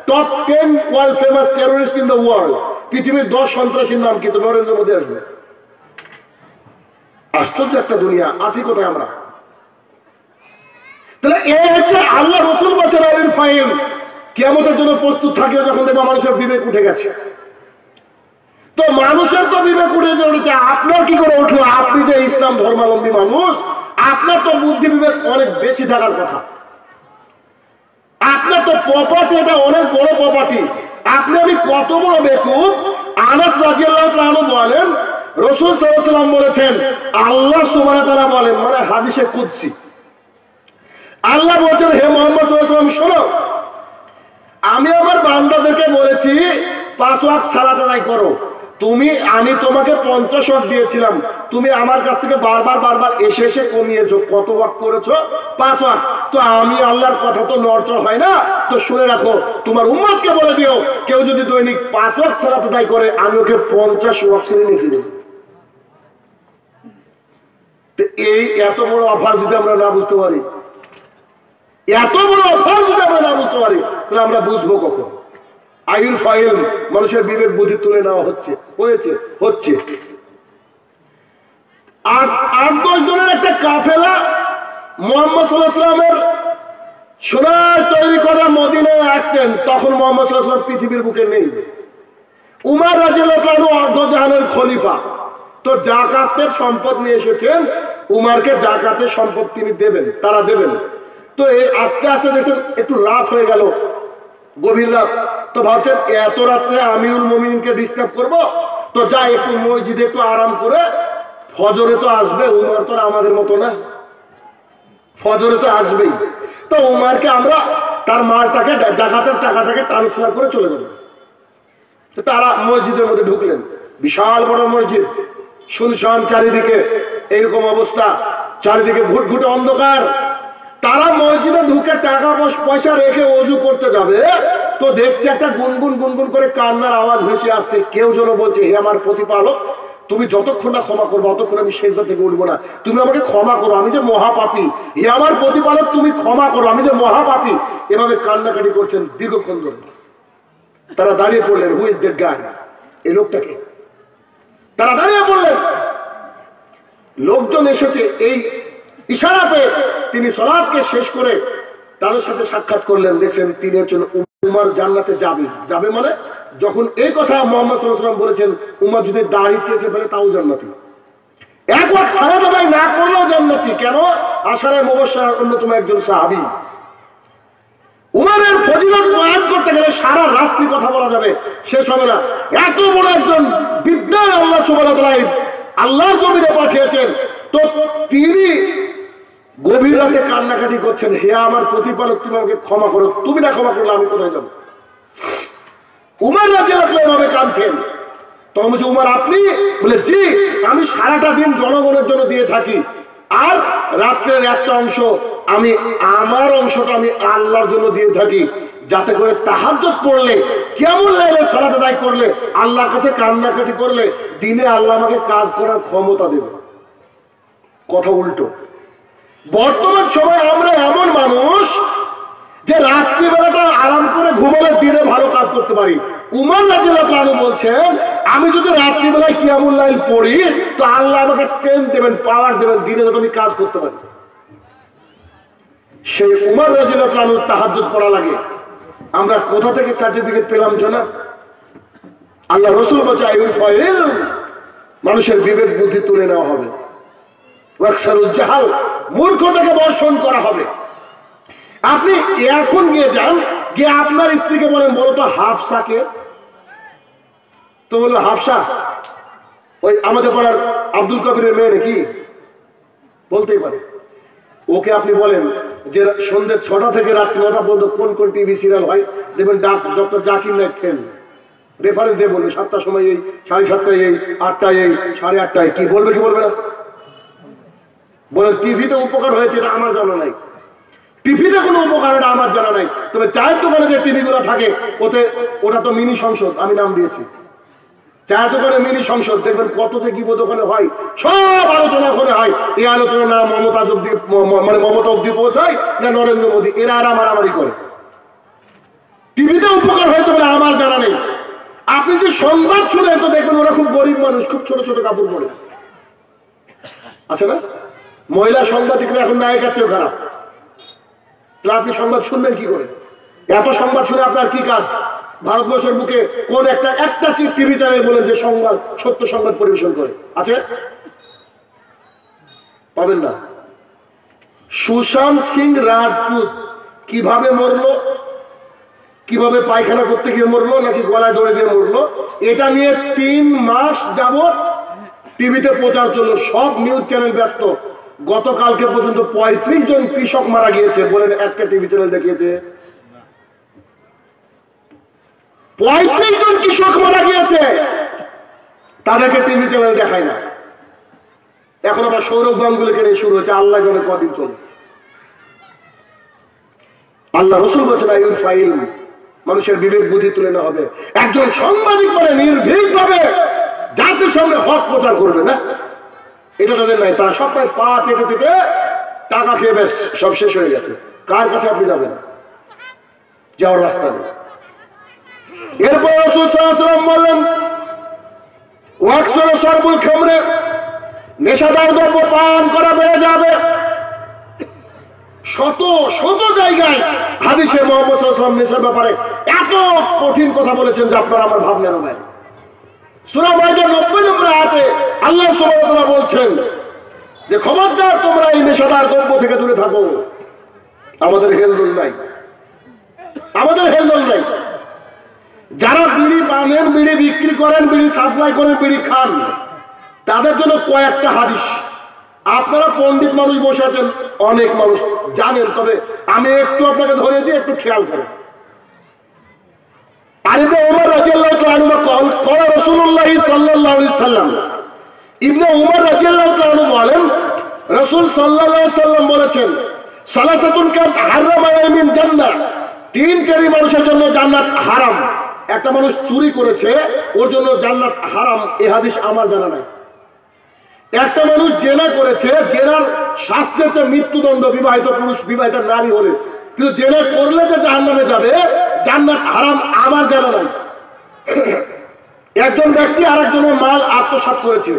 top 10 world famous terrorist in the world, পৃথিবীর 10 সন্ত্রাসীর নাম কিন্তু নরেন্দ্র মোদী আসবে। আশ্চর্য একটা দুনিয়া, আছি কোথায় আমরা? তাহলে এই হচ্ছে আল্লাহ রসুল বলছেন আইন ফাইল, কিয়ামতের জন্য প্রস্তুত থাকিও যখন দেখবা মানুষের বিবেক উঠে গেছে। তো মানুষের তো বিবেক উঠে উঠেছে, আপনার কি করে উঠলো? আপনি যে ইসলাম ধর্মাবলম্বী মানুষ, আপনার তো বুদ্ধি বিবেক অনেক বেশি থাকার কথা। আপনার তো প্রপার্টি, এটা অনেক বড় প্রপার্টি। আপনি আমি কত বড় বেকুব। আনাস রাদিয়াল্লাহু তাআলা আনহু বলেন, রাসূল সাল্লাল্লাহু আলাইহি ওয়াসাল্লাম বলেছেন, আল্লাহ সুবহানাহু ওয়া তাআলা বলেন, মানে হাদিসে কুদসি, আল্লাহ বলেছেন, হে মুহাম্মদ সাল্লাল্লাহু আলাইহি ওয়াসাল্লাম শোনো, আমি আমার বান্দাদেরকে বলেছি 5 ওয়াক্ত সালাত আদায় করো। আমি তোমাকে 50 ওয়াক্ত দিয়েছিলাম, তুমি আমার কাছ থেকে বারবার এসে কমিয়েছো। কত ওয়াক্ত করেছো? 5 ওয়াক্ত। তো আমি আল্লাহর কথা তো নড়চড় হয় না, তো শুনে রাখো, তোমার উম্মতকে বলে দিও, কেউ যদি দৈনিক 5 ওয়াক্ত সালাত আদায় করে, আমি ওকে 50 ওয়াক্ত লিখে দেব। এই এত বড় অফার যদি আমরা না বুঝতে পারি, এত বড় অফার যদি আমরা না বুঝতে পারি, তাহলে আমরা বুঝবো কখন? আইন ফাইল, মানুষের বিবেক বুদ্ধি তুলে নেওয়া হচ্ছে। 8-10 জনের একটা কাফেলা মুহাম্মদ সাল্লাল্লাহু আলাইহি ওয়াসাল্লামের সোনার তৈরি করা মদিনায় আসছেন। তখন মুহাম্মদ সাল্লাল্লাহু আলাইহি ওয়াসাল্লাম পৃথিবীর বুকে নেই। উমর রাদিয়াল্লাহু তাআলা অর্ধজাহানের খলিফা, তো জাকাতের সম্পদ নিয়ে এসেছেন। উমরকে জাকাতের সম্পদ তিনি দেবেন, তারা দেবেন। তো এই আস্তে আস্তে দেখছেন একটু রাত হয়ে গেল, গভীর রাত। তো ভাবছেন এত রাত্রে আমিরুল মুমিনিনকে ডিস্টার্ব করব, তো যাই একটু মসজিদে একটু আরাম করে, ফজরে তো আসবে। উমর তো আমাদের মতো না, ফজরে তো আসবেই। তো উমরকে আমরা তার মালটাকে, জাকাতের টাকাটাকে ট্রান্সফার করে চলে যাবো। তো তারা মসজিদের মধ্যে ঢুকলেন। বিশাল বড় মসজিদ, শুনশান চারিদিকে, এইরকম অবস্থা, চারিদিকে ঘুটঘুটে অন্ধকার। তারা মসজিদে ঢুকে টাকা পয়সা রেখে ওযু করতে যাবে, তো দেখছে একটা গুনগুন করে কান্নার আওয়াজ ভেসে আসছে। কেউ যেন বলছে, হে আমার প্রতিপালক, তুমি যতক্ষণ না ক্ষমা করবো ততক্ষণ আমি সেজদা থেকে উঠবো না, তুমি আমাকে ক্ষমা করো, আমি যে মহাপাপী। হে আমার প্রতিপালক, তুমি ক্ষমা করো, আমি যে মহাপাপী। এভাবে কান্নাকাটি করছেন দীর্ঘক্ষণ ধরে। তারা দাঁড়িয়ে পড়লেন, হু ইজ দ্যাট গাই? এই লোকটাকে। তারা দাঁড়িয়ে পড়লেন, লোকজন এসেছে। এই ইশারা পেয়ে তিনি সালাতকে শেষ করে তাদের সাথে সাক্ষাৎ করলেন। দেখছেন তিনি হচ্ছেন উমর জান্নাতে যাবে মানে, যখন এই কথা মুহাম্মদ সাল্লাল্লাহু আলাইহি ওয়াসাল্লাম বলেছেন, উমর যদি দাড়ি চেয়েছে ফেলে তাও জান্নাতি, এক ওয়াক্ত সালাত আদায় না করলেও জান্নাতি। কেন? আশারায়ে মুবাশশারার অন্যতম একজন সাহাবী। উমরের ফজিলত বয়ান করতে গেলে সারা রাত্রি কথা বলা যাবে, শেষ হবে না। এত বড় একজন বিদ্যায় আল্লাহ সুবহানাহু ওয়া তাআলা আল্লাহর জমিনে পাঠিয়েছেন, তো তিনি গভীর রাতে কান্নাকাটি করছেন, হে আমার প্রতিপালক তুমি আমাকে ক্ষমা করো, তুমি না ক্ষমা করলে আমি কোথায় যাবো? উমর রাদিয়াল্লাহু আনহু এভাবে কাঁদছেন। তখন বলছে, উমর আপনি? বলে জি, আমি সারাটা দিন জনগণের জন্য দিয়ে থাকি, আর রাত্রের একটা অংশ আমি আমার অংশটা আমি আল্লাহর জন্য দিয়ে থাকি, যাতে করে তাহাজ্জুদ পড়লে, কিয়ামুল লাইলে সালাত আদায় করলে, আল্লাহর কাছে কান্নাকাটি করলে দিনে আল্লাহ আমাকে কাজ করার ক্ষমতা দেবে। কথা উল্টো। বর্তমান সময় আমরা এমন মানুষ যে রাত্রিবেলাটা আরাম করে ঘুমালে দিনে ভালো কাজ করতে পারি। উমর রাদিয়াল্লাহু আনহু বলছেন, আমি যদি রাত্রিবেলায় কিয়ামুল লাইল পড়ি তো আল্লাহ আমাকে স্ট্রেংথ দেবেন, পাওয়ার দেবেন, দিনে যাতে আমি কাজ করতে পারি। সেই উমর রাদিয়াল্লাহু আনহু তাহাজ্জুদ পড়া লাগে। আমরা কোথা থেকে সার্টিফিকেট পেলাম জানা? আল্লাহ রাসূল বলেছে, আইউল ফাইল, মানুষের বিবেক বুদ্ধি তুলে নেওয়া হবে, ওয়াকসারুল জাহাল, মূর্খতাকে বর্ষণ করা হবে। আপনি এখন গিয়ে যান, গিয়ে আপনার স্ত্রীকে বলেন, বলো তো হাফসাকে। তো বললো হাফসা ওই আমাদের পাড়ার আব্দুল কবিরের মেয়ে নাকি? বলতেই পারে। ওকে আপনি বলেন যে সন্ধ্যে 6টা থেকে রাত 9টা পর্যন্ত কোন কোন টিভি সিরিয়াল হয়, দেখবেন ডক্টর জাকির নাইক ফেল রেফারেন্স দিয়ে বলবে, 7টার সময় এই, 7:30টায় এই, 8টায় এই, 8:30টায়। কি বলবে কি বলবে না? বলে টিভিতে উপকার হয়েছে এটা আমার জানা নাই, টিভিতে কোনো উপকার এটা আমার জানা নাই, তবে চায়ের দোকানে যে টিভি গুলো থাকে ওটা তো মিনি সংসদ, আমি নাম দিয়েছি চায়ের দোকানে মিনি সংসদ। দেখবেন কত যে কি ওখানে হয়, সব আলোচনা ওখানে হয়। এই আলোচনা না মমতা অব্দি পৌঁছায় না নরেন্দ্র মোদী, এরা আর মারামারি করে। টিভিতে উপকার হয়েছে বলে আমার জানা নেই। আপনি যদি সংবাদ শুনেন তো দেখবেন ওরা খুব গরিব মানুষ, খুব ছোট ছোট কাপড় পরে আছে না? মহিলা সাংবাদিকরা এখন নায়িকার চেয়েও খারাপ। আপনি সংবাদ শুনবেন কি করে? এত সংবাদ শুনে আপনার কি কাজ? ভারতবর্ষের বুকে কোন একটা টিভি চ্যানেল বলেন যে সংবাদ, সত্য সংবাদ পরিবেশন করে আছে? পাবেন না। সুশান্ত সিং রাজপুত কিভাবে মরলো, কিভাবে পায়খানা করতে গিয়ে মরলো, নাকি গলায় দড়ি দিয়ে মরলো, এটা নিয়ে 3 মাস যাবত টিভিতে প্রচার চললো, সব নিউজ চ্যানেল ব্যস্ত। গতকালকে পর্যন্ত 35 জন কৃষক মারা গিয়েছে বলেন, একটা টিভি চ্যানেল দেখিয়েছে? 35 জন কৃষক মারা গিয়েছে, তাদেরকে টিভি চ্যানেল দেখায় না। এখন আবার সৌরভ গাঙ্গুলিকে নিয়ে শুরু হয়েছে, আল্লাহ জানে কদিন চলে। আল্লাহ রাসূল বলেছেন, আইউল ফাইল, মানুষের বিবেক বুদ্ধি তুলে নেওয়া হবে। একজন সাংবাদিক মানে নির্ভীক ভাবে জাতির সামনে হক প্রচার করবে না, এটা তাদের নাই। তারা সব পা চেটে চেটে টাকা খেয়ে বেশ সব শেষ হয়ে গেছে। কার কাছে আপনি যাবেন? যাওয়ার রাস্তা নেই। এরপর রাসূল সাল্লাল্লাহু আলাইহি ওয়াসাল্লাম বললেন, ওয়াকসুল শারবুল খামরে, নেশাদার দ্রব্য পান করা বেড়ে যাবে। শত শত জায়গায় হাদিসে মুহাম্মদ সাল্লাল্লাহু আলাইহি ওয়াসাল্লাম নেশার ব্যাপারে এত কঠিন কথা বলেছেন যে আপনারা আমার ভাবনার বাইরে। সূরা মাইদার 90 নম্বর আয়াতে আল্লাহ সুবহানাহু ওয়া তাআলা বলছেন যে খবরদার তোমরা এই নেশাদার দ্রব্য থেকে দূরে থাকো। আমাদের হেলদোল নাই, আমাদের হেলদোল নাই। যারা বিড়ি বাঁধেন, বিড়ি বিক্রি করেন, বিড়ি সাপ্লাই করেন, বিড়ি খান, তাদের জন্য কয়েকটা হাদিস। আপনারা পণ্ডিত মানুষ বসে আছেন, অনেক মানুষ জানেন, তবে আমি একটু আপনাকে ধরে দিয়ে একটু খেয়াল করেন। ইবনে উমর রাদিয়াল্লাহু আনহু قال রাসূলুল্লাহ সাল্লাল্লাহু আলাইহি সাল্লাম, ইবনে উমর রাদিয়াল্লাহু আনহু বলেন, রাসূল সাল্লাল্লাহু আলাইহি সাল্লাম বলেছেন, সালাসাতুন কান হারামা মিন জান্নাহ, 3 শ্রেণীর মানুষের জন্য জান্নাত হারাম। একটা মানুষ চুরি করেছে, ওর জন্য জান্নাত হারাম, এই হাদিস আমার জানা নাই। একটা মানুষ জেনা করেছে, জেনার শাস্তি হচ্ছে মৃত্যুদণ্ড, বিবাহিত পুরুষ বিবাহিত নারী হলে, কিন্তু জেনা করলে যে জাহান্নামে যাবে, জান্নাত হারাম আমার জানা নাই। একজন ব্যক্তি আরেকজনের মাল আত্মসাৎ করেছে,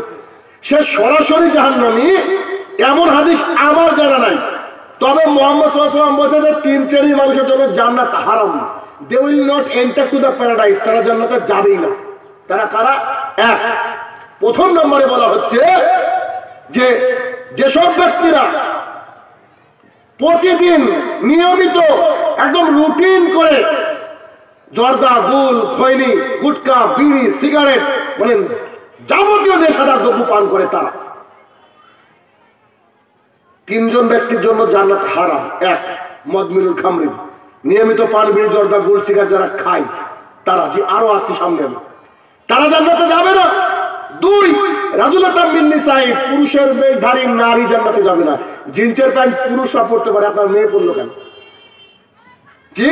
সে সরাসরি জাহান্নামী, এমন হাদিস আমার জানা নাই। তবে মুহাম্মদ সাল্লাল্লাহু আলাইহি ওয়াসাল্লাম বলেছে যে 3 শ্রেণীর মানুষের জন্য জান্নাত হারাম, they will not enter to the paradise, তারা জান্নাতে যাবেই না। তারা কারা? এক, প্রথম নম্বরে বলা হচ্ছে যে যেসব ব্যক্তিরা প্রতিদিন নিয়মিত একদম রুটিন করে জর্দা, গুল, খৈনি, গুটকা, বিড়ি, সিগারেট, বলেন যাবতীয় নেশাদার দ্রব্য পান করে তারা। তিনজন ব্যক্তির জন্য জান্নাত হারাম। এক, মদমিনুল খামরিন, নিয়মিত পান বিড়ি জর্দা গোল সিগারেট যারা খায় তারা, যে আরো আসছে সামনে, তারা জান্নাতে যাবে না। দুই, রাজুলাতাম মিন নিসাই, পুরুষের বেশধারী নারী জান্নাতে যাবে না। জিন্সের প্যান্ট পুরুষরা পড়তে পারে, আপনার মেয়ে পড়লো কেন? যে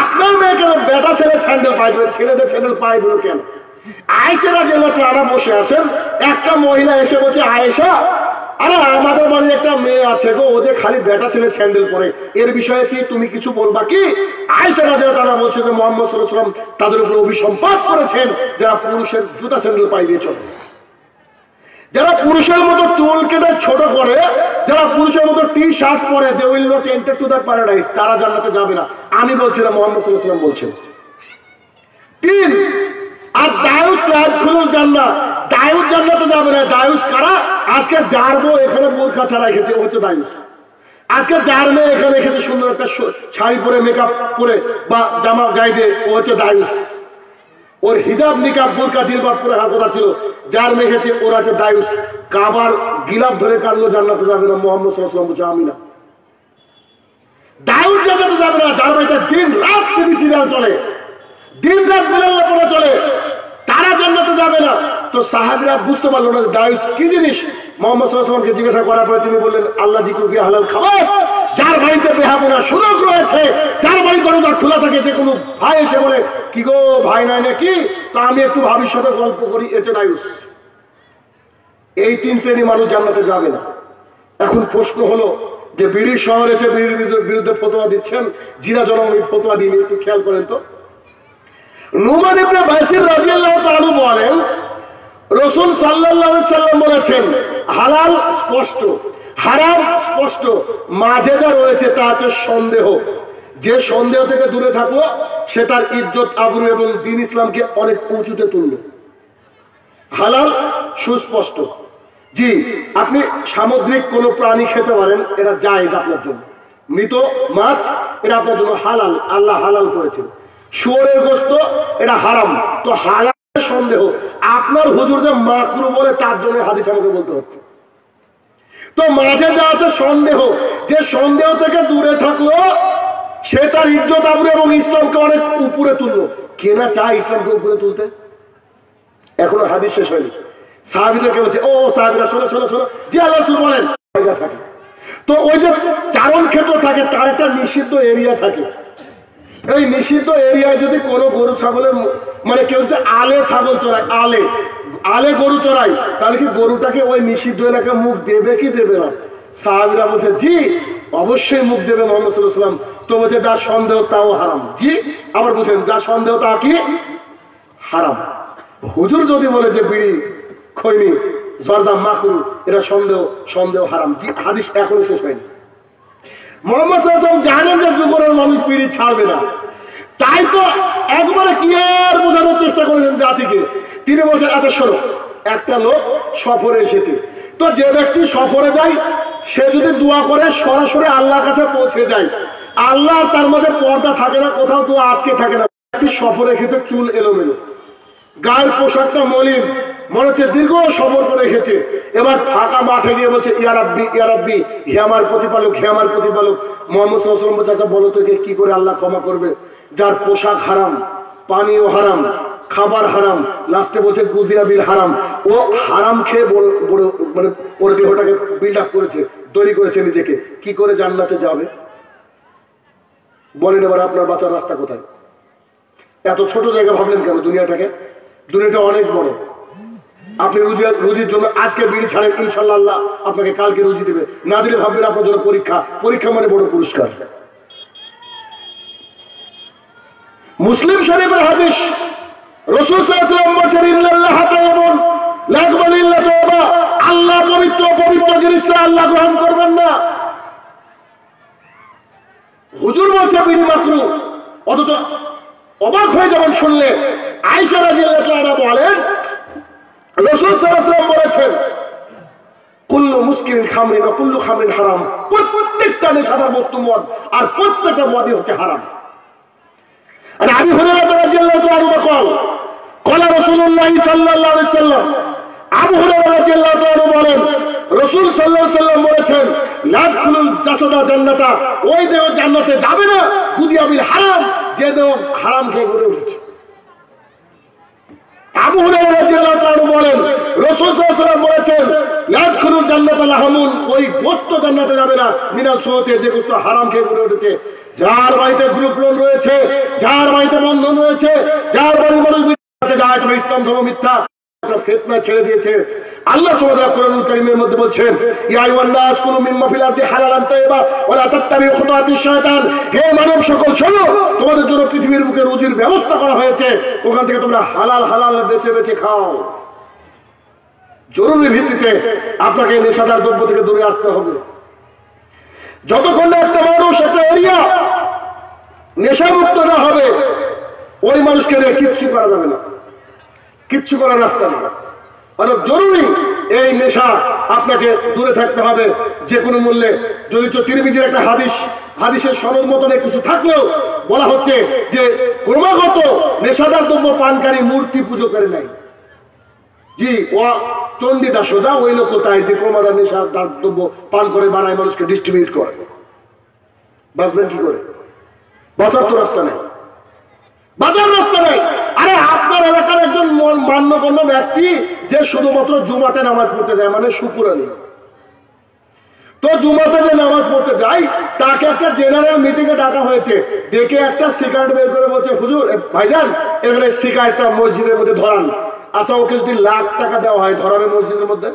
আপনার মেয়ে কেন বেটা ছেলে স্যান্ডেল পায়ে দিল, ছেলেদের স্যান্ডেল পায়ে দিল কেন? আয়েশা রাদিয়াল্লাহু তাআলা বসে আছেন, একটা মহিলা এসে বলছে, আয়েশা, আরে আমাদের বাড়ির একটা মেয়ে আছে গো, ও যে খালি বেটা ছেলে স্যান্ডেল পরে, এর বিষয়ে কি তুমি কিছু বলবা কি? আয়েশা রাদিয়াল্লাহু তাআলা বলছে যে মুহাম্মদ সাল্লাল্লাহু আলাইহি ওয়াসাল্লাম তাদের উপর অভিসম্পাত করেছেন যারা পুরুষের জুতা স্যান্ডেল পায়ে দিয়ে চলে, যারা পুরুষের মতো চুল কেটে ছোট করে, যারা পুরুষের মতো টি শার্ট পরে, they will not enter to the paradise, তারা জান্নাতে যাবে না। আমি বলছি না, মুহাম্মদ সাল্লাল্লাহু আলাইহি ওয়াসাল্লাম বলছেন। তিন, আর দায়ুস লাদখুলুল জান্নাত, দায়ুস জান্নাতে যাবে না। দায়ুস কারা? আজকে যার বউ এখানে বোরকা ছাড়া রেখেছে, ও হচ্ছে দায়ুস। আজকে যার মেয়ে এখানে রেখেছে সুন্দর একটা শাড়ি পরে, মেকআপ পরে বা জামা গায়ে দিয়ে, ও হচ্ছে দায়ুস। ওর হিজাব নিকাব বোরকা জিলবাব পরে হার কথা ছিল, যার মেখেছে ওর আছে দায়ুস। কাবার গিলাফ ধরে কাটলো জান্নাতে যাবে না, মুহাম্মদ সাল্লাল্লাহু আলাইহি ওয়াসাল্লাম বলছে আমি না। দায়ুস জান্নাতে যাবে না যার বাড়িতে দিন রাত টিভি সিরিয়াল চলে, দিন রাত বিড়াল চলে, তারা জান্নাতে যাবে না। তো সাহাবীরা বুঝতে পারলো না দায়ুস কি জিনিস। মুহাম্মদ সাল্লাল্লাহু আলাইহি ওয়াসাল্লামকে জিজ্ঞাসা করার পরে তিনি বললেন, আল্লাহ যিকু ফি হালাল খাবাস, যার বাড়িতে বেহাপনা সুযোগ রয়েছে, যার বাড়ি দরজা খোলা থাকে, যে কোনো ভাই এসে বলে কি গো ভাই নাই নাকি, তো আমি একটু ভাবির সাথে গল্প করি, এতে দায়ুস। এই তিন শ্রেণী মানুষ জান্নাতে যাবে না। এখন প্রশ্ন হলো যে বিড়ি শহর এসে বিড়ির বিরুদ্ধে ফতোয়া দিচ্ছেন, জিনা জনগণ ফতোয়া দিয়ে একটু খেয়াল করেন তো। নুমান ইবনে বাশির রাদিয়াল্লাহু তাআলা বলেন, রাসূল সাল্লাল্লাহু আলাইহি সাল্লাম বলেছেন, হালাল স্পষ্ট, হারাম স্পষ্ট, মাঝে যা রয়েছে তা হচ্ছে সন্দেহ। যে সন্দেহ থেকে দূরে থাকলো সে তার ইজ্জত আবরু এবং দ্বীন ইসলামকে অনেক উঁচুতে তুললো। হালাল সুস্পষ্ট। জি, আপনি সামুদ্রিক কোনো প্রাণী খেতে পারেন, এটা জায়েজ আপনার জন্য। মৃত মাছ এটা আপনার জন্য হালাল, আল্লাহ হালাল করেছেন। শুয়োরের গোশত এটা হারাম, তো হালাল সন্দেহ। আপনার হুজুর যে মাকরু বলে তার জন্য হাদিস আমাকে বলতে হচ্ছে। তো মাঝে যা আছে সন্দেহ, যে সন্দেহ থেকে দূরে থাকলো সে তার ইজ্জত আবরু এবং ইসলামকে অনেক উপরে তুললো। কেনা চায় ইসলামকে উপরে তুলতে? এখনো হাদিস শেষ হয়নি। সাহাবীদেরকে বলছে, ও সাহাবীরা শোনো শোনো শোনো, যে আল্লাহ রাসূল বলেন থাকে। তো ওই যে চারণ ক্ষেত্র থাকে তার একটা নিষিদ্ধ এরিয়া থাকে। এই নিষিদ্ধ এরিয়ায় যদি কোনো গরু ছাগলের মানে কেউ যদি আলে ছাগল চড়ায়, আলে গরু চড়ায়, তাহলে কি গরুটাকে ওই নিষিদ্ধ এলাকায় মুখ দেবে কি দেবে না? সাহাবীরা বলছে জি অবশ্যই মুখ দেবে মুহাম্মদ সাল্লাল্লাহু আলাইহি ওয়াসাল্লাম। তো বলছে যার সন্দেহ তাও হারাম। জি, আবার বুঝেন যার সন্দেহ তা কি হারাম। হুজুর যদি বলে যে বিড়ি খৈনি জর্দা মাকরু এটা সন্দেহ হারাম। জি, হাদিস এখনো শেষ হয়নি। মুহাম্মদ সাল্লাল্লাহু আলাইহি ওয়াসাল্লাম জানেন যে যুগের মানুষ বিড়ি ছাড়বে না, তাই তো একবারে ক্লিয়ার বোঝানোর চেষ্টা করেছেন জাতিকে। তিনি বলছেন, আচ্ছা শোনো, একটা লোক সফরে এসেছে, তো যে ব্যক্তি সফরে যায় সে যদি দোয়া করে সরাসরি আল্লাহর কাছে পৌঁছে যায়, আল্লাহ তার মাঝে পর্দা থাকে না, কোথাও দোয়া আটকে থাকে না। ব্যক্তি সফরে এসেছে, চুল এলোমেলো, গায়ের পোশাকটা মলিন, মনে হচ্ছে দীর্ঘ সফর করে এসেছে, এবার ফাঁকা মাঠে গিয়ে বলছে ইয়া রাব্বি ইয়া রাব্বি, হে আমার প্রতিপালক, হে আমার প্রতিপালক। মুহাম্মদ সাল্লাল্লাহু আলাইহি ওয়াসাল্লাম বলছে, আচ্ছা বলো তো কি করে আল্লাহ ক্ষমা করবে? যার পোশাক হারাম, পানীয় হারাম, খাবার হারাম, লাস্টে বলছে গুদিয়া বিল হারাম। ও হারাম খেয়ে মানে ওর দেহটাকে বিল্ড আপ করেছে, তৈরি করেছে নিজেকে, কি করে জান্নাতে যাবে? বলেন এবার আপনার বাঁচার রাস্তা কোথায়? এত ছোট জায়গা ভাবলেন কেন দুনিয়াটাকে? দুনিয়াটা অনেক বড়। আপনি রুজির জন্য আজকে বিড়ি ছাড়েন, ইনশাল্লাহ আল্লাহ আপনাকে কালকে রুজি দেবে, না দিলে ভাববেন আপনার জন্য পরীক্ষা। পরীক্ষা মানে বড় পুরস্কার। মুসলিম শরীফের হাদিস, রাসূল সাল্লাল্লাহু আলাইহি ওয়াসাল্লাম বলেছেন, ইন্নাল্লাহ তাইয়্যিবুন লা ইয়াকবালু ইল্লা তাওবা, আল্লাহ পবিত্র জিনিসটা আল্লাহ গ্রহণ করবেন না। হুজুর বলছে বিড়ি মাকরু, অথচ অবাক হয়ে যাবেন শুনলে। আয়েশা রাদিয়াল্লাহু তাআলা বলেন, রাসূল সাল্লাল্লাহু আলাইহি ওয়াসাল্লাম বলেছেন, কুল্লু মুসকিরিন খামরিন ওয়া কুল্লু খামরিন হারাম, প্রত্যেকটা নেশাদার বস্তু মদ, আর প্রত্যেকটা মদই হচ্ছে হারাম। আর আবু হুরায়রা রাদিয়াল্লাহু তাআলা বলেন, ক্বালা রাসূলুল্লাহ সাল্লাল্লাহু আলাইহি ওয়াসাল্লাম, আবু হুরায়রা রাদিয়াল্লাহু তাআলা বলেন রাসূল সাল্লাল্লাহু আলাইহি সাল্লাম বলেছেন লাদখুলুল জাসাদা জান্নাতা, ওই দেহ জান্নাতে যাবে না গুদিয়া বিল হারাম, যে দেহ হারাম খেয়ে গড়ে উঠেছে। আবু হুরায়রা রাদিয়াল্লাহু তাআলা বলেন রাসূল সাল্লাল্লাহু আলাইহি সাল্লাম বলেছেন লাদখুলুল জান্নাতা লাহামুন, ওই গোশত জান্নাতে যাবে না মিনাল সুহতে, যে গোশত হারাম খেয়ে গড়ে উঠেছে। যার বাড়িতে গ্রুপ লোন রয়েছে, যার বাড়িতে বন্ধন রয়েছে, যার বাড়ির মানুষ যায় তবে ইসলাম ধর্ম মিথ্যা, ফিতনা ছেড়ে দিয়েছে। আল্লাহ সুবহানাহু ওয়া তাআলা কোরআনুল কারীমের মধ্যে বলছেন ইয়া আইয়ুহান নাস কুলু মিম্মা ফিল আরদি হালালান তাইয়্যিবা ওয়া লা তাত্তাবিউ খুতুওয়াতিশ শায়তান, হে মানব সকল শোনো, তোমাদের জন্য পৃথিবীর বুকে রুজির ব্যবস্থা করা হয়েছে, ওখান থেকে তোমরা হালাল হালাল বেছে বেছে খাও। জরুরি ভিত্তিতে আপনাকে নেশাদার দ্রব্য থেকে দূরে আসতে হবে। যতক্ষণ না একটা মানুষ একটা এরিয়া নেশামুক্ত না হবে, ওই মানুষকে দিয়ে কিচ্ছু করা যাবে না, কিচ্ছু করার রাস্তা নেই। অনেক জরুরি এই নেশা আপনাকে দূরে থাকতে হবে যে কোনো মূল্যে। যদি তিরমিজির একটা হাদিসের সনদ মতন কিছু থাকলেও বলা হচ্ছে যে ক্রমাগত নেশাদার দ্রব্য পানকারী মূর্তি পুজো করে নাই। জি, ও চণ্ডীদাস সোজা ওই লোক তাই যে ক্রমাদার নেশাদার দ্রব্য পান করে বানায় মানুষকে ডিস্ট্রিবিউট করে। বাঁচবেন কি করে? বাঁচার তো রাস্তা নেই, বাঁচার রাস্তা নেই। আরে আপনার এলাকার একজন মান্যগণ্য ব্যক্তি যে শুধুমাত্র জুমাতে নামাজ পড়তে যায়, মানে শুকুরানি, তো জুমাতে যে নামাজ পড়তে যায় তাকে একটা জেনারেল মিটিং এ ডাকা হয়েছে, দেখে একটা সিগারেট বের করে বলছে হুজুর ভাইজান এখানে সিগারেটটা মসজিদের মধ্যে ধরান। আচ্ছা, ওকে যদি লাখ টাকা দেওয়া হয় ধরাবে মসজিদের মধ্যে?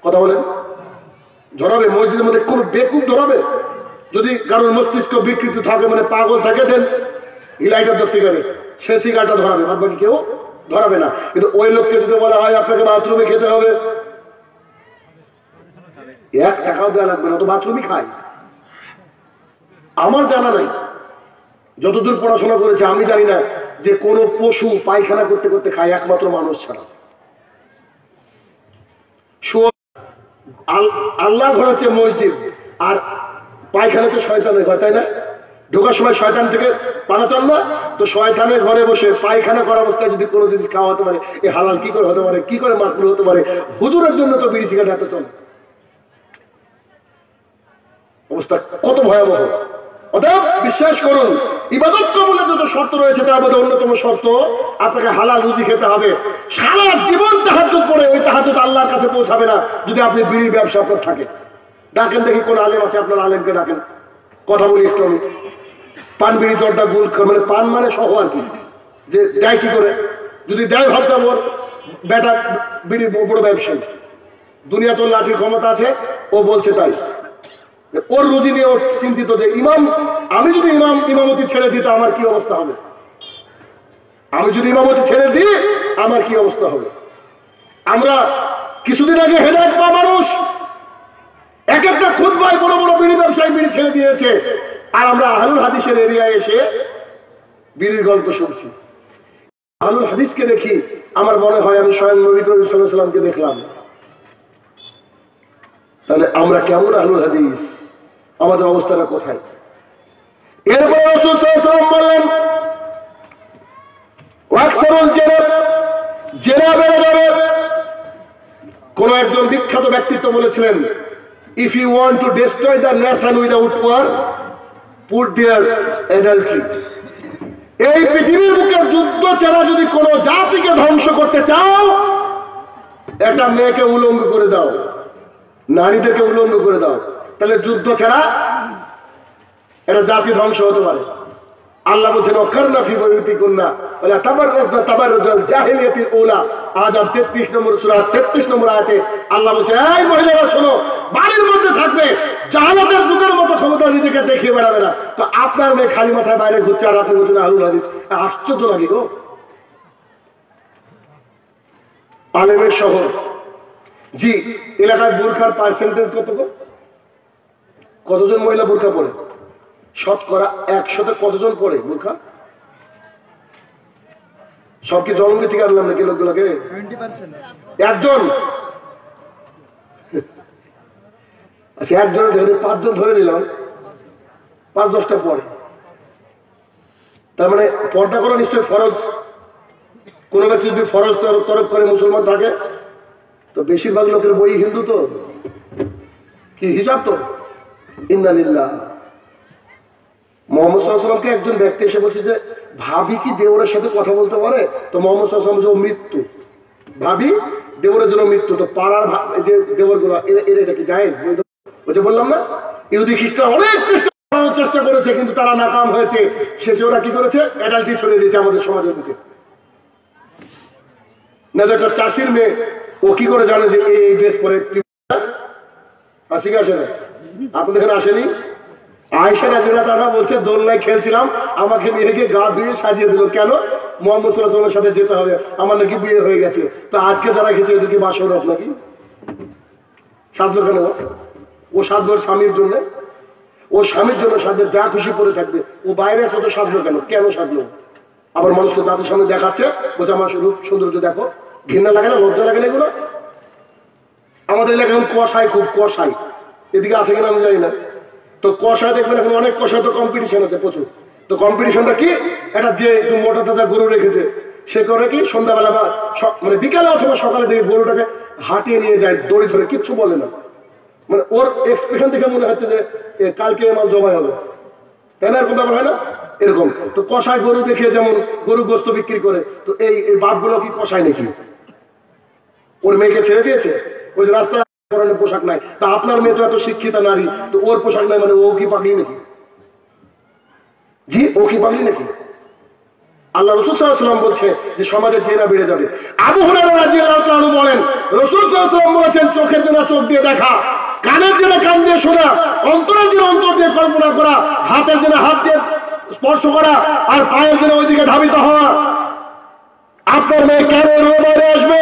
কথা বলেন, ধরাবে মসজিদের মধ্যে? কোন বেকুব ধরাবে? যদি কারোর মস্তিষ্ক বিকৃত থাকে, মানে পাগল থাকে, দেন লাইট অফ দ্য সিগারেট, সে সিগারেটটা ধরাবে, বাদ বাকি কেউ ধরাবে না। কিন্তু ওই লোককে যদি বলা হয় আপনাকে বাথরুমে খেতে হবে, 1 টাকাও দেওয়া লাগবে না, তো বাথরুমই খায়। আমার জানা নাই, যতদূর পড়াশোনা করেছে আমি জানি না যে কোন পশু পায়খানা করতে করতে খায়, একমাত্র মানুষ ছাড়া। আল্লাহ ঘর হচ্ছে মসজিদ, আর পায়খানা হচ্ছে শয়তানের ঘর, তাই না? ঢোকার সময় শয়তান থেকে পানা চল না, তো শয়তানের ঘরে বসে পায়খানা করা অবস্থায় যদি কোনো জিনিস খাওয়া হতে পারে, এ হালাল কি করে হতে পারে? কি করে মাকরুহ হতে পারে? হুজুরের জন্য তো বিড়ি সিগারেট এত চলে, অবস্থা কত ভয়াবহ। অতএব বিশ্বাস করুন, ইবাদত কবুলের যত শর্ত রয়েছে তার মধ্যে অন্যতম শর্ত আপনাকে হালাল রুজি খেতে হবে। সারা জীবন তাহাজ্জুদ পড়ে ওই তাহাজ্জুদ আল্লাহর কাছে পৌঁছাবে না যদি আপনি বিড়ি ব্যবসা আপনার থাকে। ডাকেন দেখি কোন আলেম আছে, আপনার আলেমকে ডাকেন, কথা বলি একটু। আমি পান বিড়ি জর্দা গুল, মানে পান মানে সহ আর কি, যে দেয় কি করে? যদি দেয় ভাবতাম ওর বেটা বিড়ি বড় ব্যবসায়ী, দুনিয়া তোর লাঠির ক্ষমতা আছে, ও বলছে তাই। ওর রুজি নিয়ে ওর চিন্তিত যে আমি যদি ইমামতি ছেড়ে দিই তো আমার কি অবস্থা হবে, আমি যদি ইমামতি ছেড়ে দিই আমার কি অবস্থা হবে। আমরা কিছুদিন আগে হেদায়েত পাওয়া মানুষ এক একটা খুতবায় বড় বড় বিড়ি ব্যবসায়ী বিড়ি ছেড়ে দিয়েছে, আর আমরা আহলুল হাদিসের এরিয়ায় এসে বিড়ির গল্প শুনছি। আহলুল হাদিসকে দেখি, আমার মনে হয় আমি স্বয়ং নবী করিম সাল্লাল্লাহু আলাইহি ওয়াসাল্লামকে দেখলাম। তাহলে আমরা কেমন আহলুল হাদিস? আমাদের অবস্থাটা কোথায়? এরপর রাসূল সাল্লাল্লাহু আলাইহি ওয়াসাল্লাম বললেন ওয়াকসারুল জেনা বেড়ে যাবে। কোন একজন বিখ্যাত ব্যক্তিত্ব বলেছিলেন, if you want to destroy the nation without war, put there adultery. এই পৃথিবীর বুকে যুদ্ধ ছাড়া যদি কোন জাতিকে ধ্বংস করতে চাও, একটা মেয়েকে উলঙ্গ করে দাও, নারীদেরকে উলঙ্গ করে দাও, তাহলে যুদ্ধ ছাড়া এটা জাতি ধ্বংস হতে পারে। আল্লাহ বলছেন ওয়াকারনা ফি বুয়ুতিকুন্না ওয়ালা তাবাররাজনা তাবাররুজাল জাহিলিয়াতিল উলা। আযাব 33 নম্বর সূরা 33 নম্বর আয়াতে আল্লাহ বলছেন, এই মহিলারা শোনো, বাড়ির মধ্যে থাকবে, জাহালাতের যুগের মতো ক্ষমতা নিজেকে দেখিয়ে বেড়াবে না। তো আপনার মেয়ে খালি মাথায় বাইরে ঘুরছে আর আপনি বলছেন আহলুল হাদিস, আশ্চর্য লাগে গো। আলেমের শহর, জি, এলাকায় বোরখার পার্সেন্টেজ কত গো? কতজন মহিলা বোরখা পরে? শতকরা 100-তে কতজন পরে বোরখা? সব কি জঙ্গি থেকে আনলাম নাকি লোকগুলোকে? 1জন। আচ্ছা, 1জনের ধরে 5জন ধরে নিলাম, 5-10টা পরে। তার মানে পর্দা করা নিশ্চয়ই ফরজ। কোন ব্যক্তি যদি ফরজ তরফ করে মুসলমান থাকে তো বেশিরভাগ লোকের বই হিন্দু, তো কি হিসাব তো। ইন্না লিল্লাহ। মোহাম্মদ সাল্লাল্লাহু আলাইহি ওয়াসাল্লামকে একজন ব্যক্তি এসে বলছে যে ভাবি কি দেওরের সাথে কথা বলতে পারে? তো মোহাম্মদ সাল্লাল্লাহু আলাইহি ওয়াসাল্লাম মৃত্যু, ভাবি দেওরের জন্য মৃত্যু, তো পাড়ার যে দেওর গুলো এটা কি জায়েজ? বলছে বললাম না, ইহুদি খ্রিস্টান অনেক চেষ্টা করেছে কিন্তু তারা নাকাম হয়েছে। শেষে ওরা কি করেছে? অ্যাডাল্টি ছড়িয়ে দিয়েছে আমাদের সমাজের বুকে। না তো একটা চাষির মেয়ে, ও কি করে জানে যে এই ড্রেস পরে আসি কি আসে না? আপনাদের এখানে আসেনি? আয়েশা রাদিয়াল্লাহু তাআলা বলছে দোলনায় খেলছিলাম, আমাকে নিয়ে গিয়ে গা ধুয়ে সাজিয়ে দিল। কেন? মুহাম্মদ সাল্লাল্লাহু আলাইহি ওয়াসাল্লামের সাথে যেতে হবে, আমার নাকি বিয়ে হয়ে গেছে। তো আজকে যারা গেছে এদেরকে বাসরত নাকি সাজলো কেন? ও সাজলো স্বামীর জন্য, ও স্বামীর জন্য সাজবে, যা খুশি পরে থাকবে। ও বাইরে কত সাজলো কেন? কেন সাজলো? আবার মানুষকে যাদের সামনে দেখাচ্ছে, বলছে আমার রূপ সৌন্দর্য দেখো। ঘৃণা লাগে না? লজ্জা লাগে না এগুলো? আমাদের এলাকায় এখন কষাই, খুব কষাই, এদিকে আছে কিনা আমি জানি না। তো কষায় দেখবেন এখন অনেক কষায় তো কম্পিটিশন আছে প্রচুর। তো কম্পিটিশনটা কি? এটা যে একটু মোটা তাজা গরু রেখেছে সে করে কি সন্ধ্যাবেলা বা মানে বিকালে অথবা সকালে দেখে গরুটাকে হাঁটিয়ে নিয়ে যায় দড়ি ধরে, কিচ্ছু বলে না। মানে ওর এক্সপ্রেশন দেখে মনে হচ্ছে যে কালকে মাল জবাই হবে, তাই না? এরকম ব্যাপার হয় না? এরকম। তো কষায় গরু দেখে যেমন গরু গোস্ত বিক্রি করে, তো এই বাপগুলো কি কষায় নাকি? ওর মেয়েকে ছেড়ে দিয়েছে, ওই যে রাস্তায় পরনে পোশাক নাই। তা আপনার মেয়ে তো এত শিক্ষিতা নারী, তো ওর পোশাক নাই মানে ও কি পাগলি নাকি? জি, ও কি পাগলি নাকি? আল্লাহ রাসূল সাল্লাল্লাহু আলাইহি ওয়াসাল্লাম বলছে যে সমাজে জিনা বেড়ে যাবে। আবু হুরায়রা রাদিয়াল্লাহু তাআলা বলেন রাসূল সাল্লাল্লাহু আলাইহি ওয়াসাল্লাম বলেছেন চোখের জন্য চোখ দিয়ে দেখা, কানের জন্য কান দিয়ে শোনা, অন্তরের জন্য অন্তর দিয়ে কল্পনা করা, হাতের জন্য হাত দিয়ে স্পর্শ করা, আর পায়ের জন্য ওইদিকে ধাবিত হওয়া। আপনার মেয়ে কেন বাইরে আসবে?